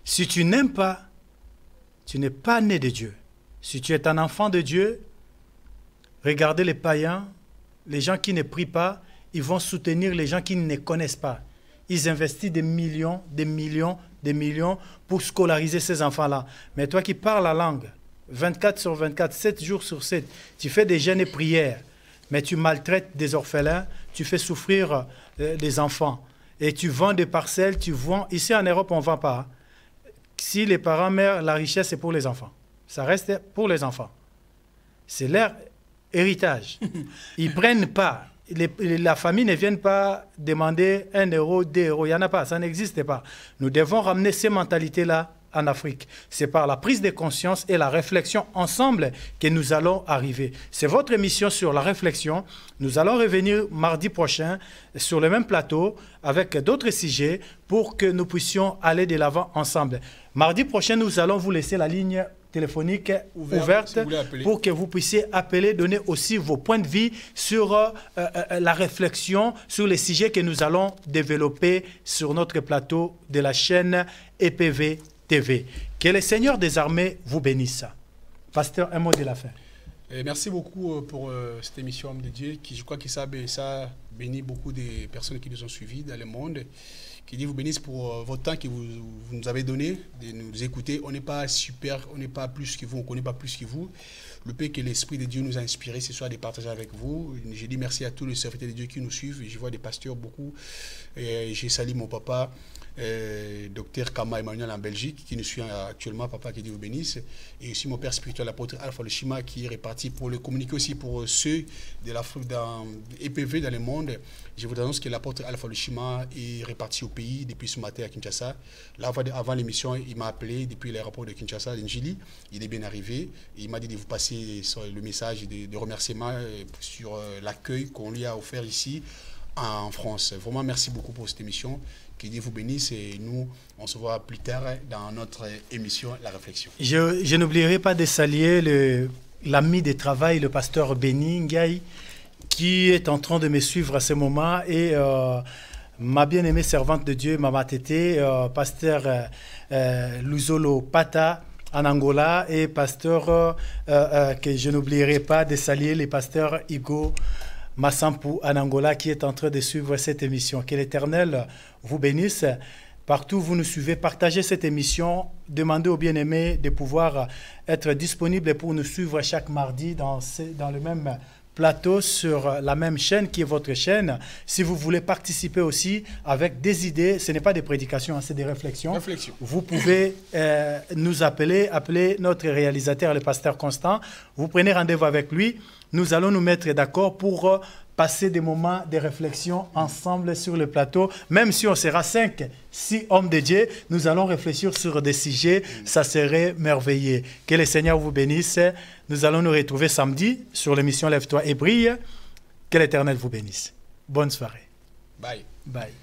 Si tu n'aimes pas, tu n'es pas né de Dieu. Si tu es un enfant de Dieu, regardez les païens, les gens qui ne prient pas, ils vont soutenir les gens qui ne connaissent pas. Ils investissent des millions pour scolariser ces enfants-là. Mais toi qui parles la langue, 24 sur 24, 7 jours sur 7, tu fais des jeûnes et prières, mais tu maltraites des orphelins, tu fais souffrir des enfants. Et tu vends des parcelles, tu vends... Ici en Europe, on ne vend pas. Si les parents meurent, la richesse, c'est pour les enfants. Ça reste pour les enfants. C'est leur héritage. Ils ne prennent pas. La famille ne vient pas demander 1 euro, 2 euros. Il n'y en a pas. Ça n'existe pas. Nous devons ramener ces mentalités-là en Afrique. C'est par la prise de conscience et la réflexion ensemble que nous allons arriver. C'est votre émission sur la réflexion. Nous allons revenir mardi prochain sur le même plateau avec d'autres sujets pour que nous puissions aller de l'avant ensemble. Mardi prochain, nous allons vous laisser la ligne téléphonique ouverte pour que vous puissiez appeler, donner aussi vos points de vue sur la réflexion sur les sujets que nous allons développer sur notre plateau de la chaîne EPV TV. Que le Seigneur des armées vous bénisse. Pasteur, un mot de la fin. Merci beaucoup pour cette émission Homme de Dieu, qui je crois que ça bénit beaucoup de personnes qui nous ont suivis dans le monde. Qui Dieu vous bénisse pour votre temps que vous nous avez donné de nous écouter. On n'est pas super, on n'est pas plus que vous, on ne connaît pas plus que vous. Le peu que l'Esprit de Dieu nous a inspiré ce soir de partager avec vous. Je dis merci à tous les serviteurs de Dieu qui nous suivent. Je vois des pasteurs beaucoup. J'ai salué mon papa, Dr Kama Emmanuel en Belgique, qui nous suit actuellement. Papa, que Dieu vous bénisse. Et aussi mon père spirituel, l'apôtre Alpha Lushima, qui est réparti pour le communiquer aussi pour ceux de l'Afrique, dans EPV dans le monde. Je vous annonce que l'apôtre Alpha Lushima est réparti au pays depuis ce matin à Kinshasa. Là, avant l'émission, il m'a appelé depuis l'aéroport de Kinshasa, d'Njili. Il est bien arrivé. Il m'a dit de vous passer le message de remerciement sur l'accueil qu'on lui a offert ici en France. Vraiment, merci beaucoup pour cette émission. Que Dieu vous bénisse et nous, on se voit plus tard dans notre émission La Réflexion. Je n'oublierai pas de saluer l'ami de travail, le pasteur Béni Ngaï, qui est en train de me suivre à ce moment, et ma bien-aimée servante de Dieu, Mama Tété, pasteur Luzolo Pata en Angola, et pasteur que je n'oublierai pas de saluer le pasteur Igo Massampu en Angola, qui est en train de suivre cette émission. Que l'Éternel vous bénisse. Partout où vous nous suivez, partagez cette émission. Demandez aux bien-aimés de pouvoir être disponibles pour nous suivre chaque mardi dans le même plateau, sur la même chaîne qui est votre chaîne. Si vous voulez participer aussi avec des idées, ce n'est pas des prédications, c'est des réflexions. Vous pouvez nous appeler notre réalisateur, le pasteur Constant. Vous prenez rendez-vous avec lui. Nous allons nous mettre d'accord pour passer des moments de réflexion ensemble sur le plateau. Même si on sera 5, 6 hommes de Dieu, nous allons réfléchir sur des sujets. Ça serait merveilleux. Que le Seigneur vous bénisse. Nous allons nous retrouver samedi sur l'émission Lève-toi et brille. Que l'Éternel vous bénisse. Bonne soirée. Bye. Bye.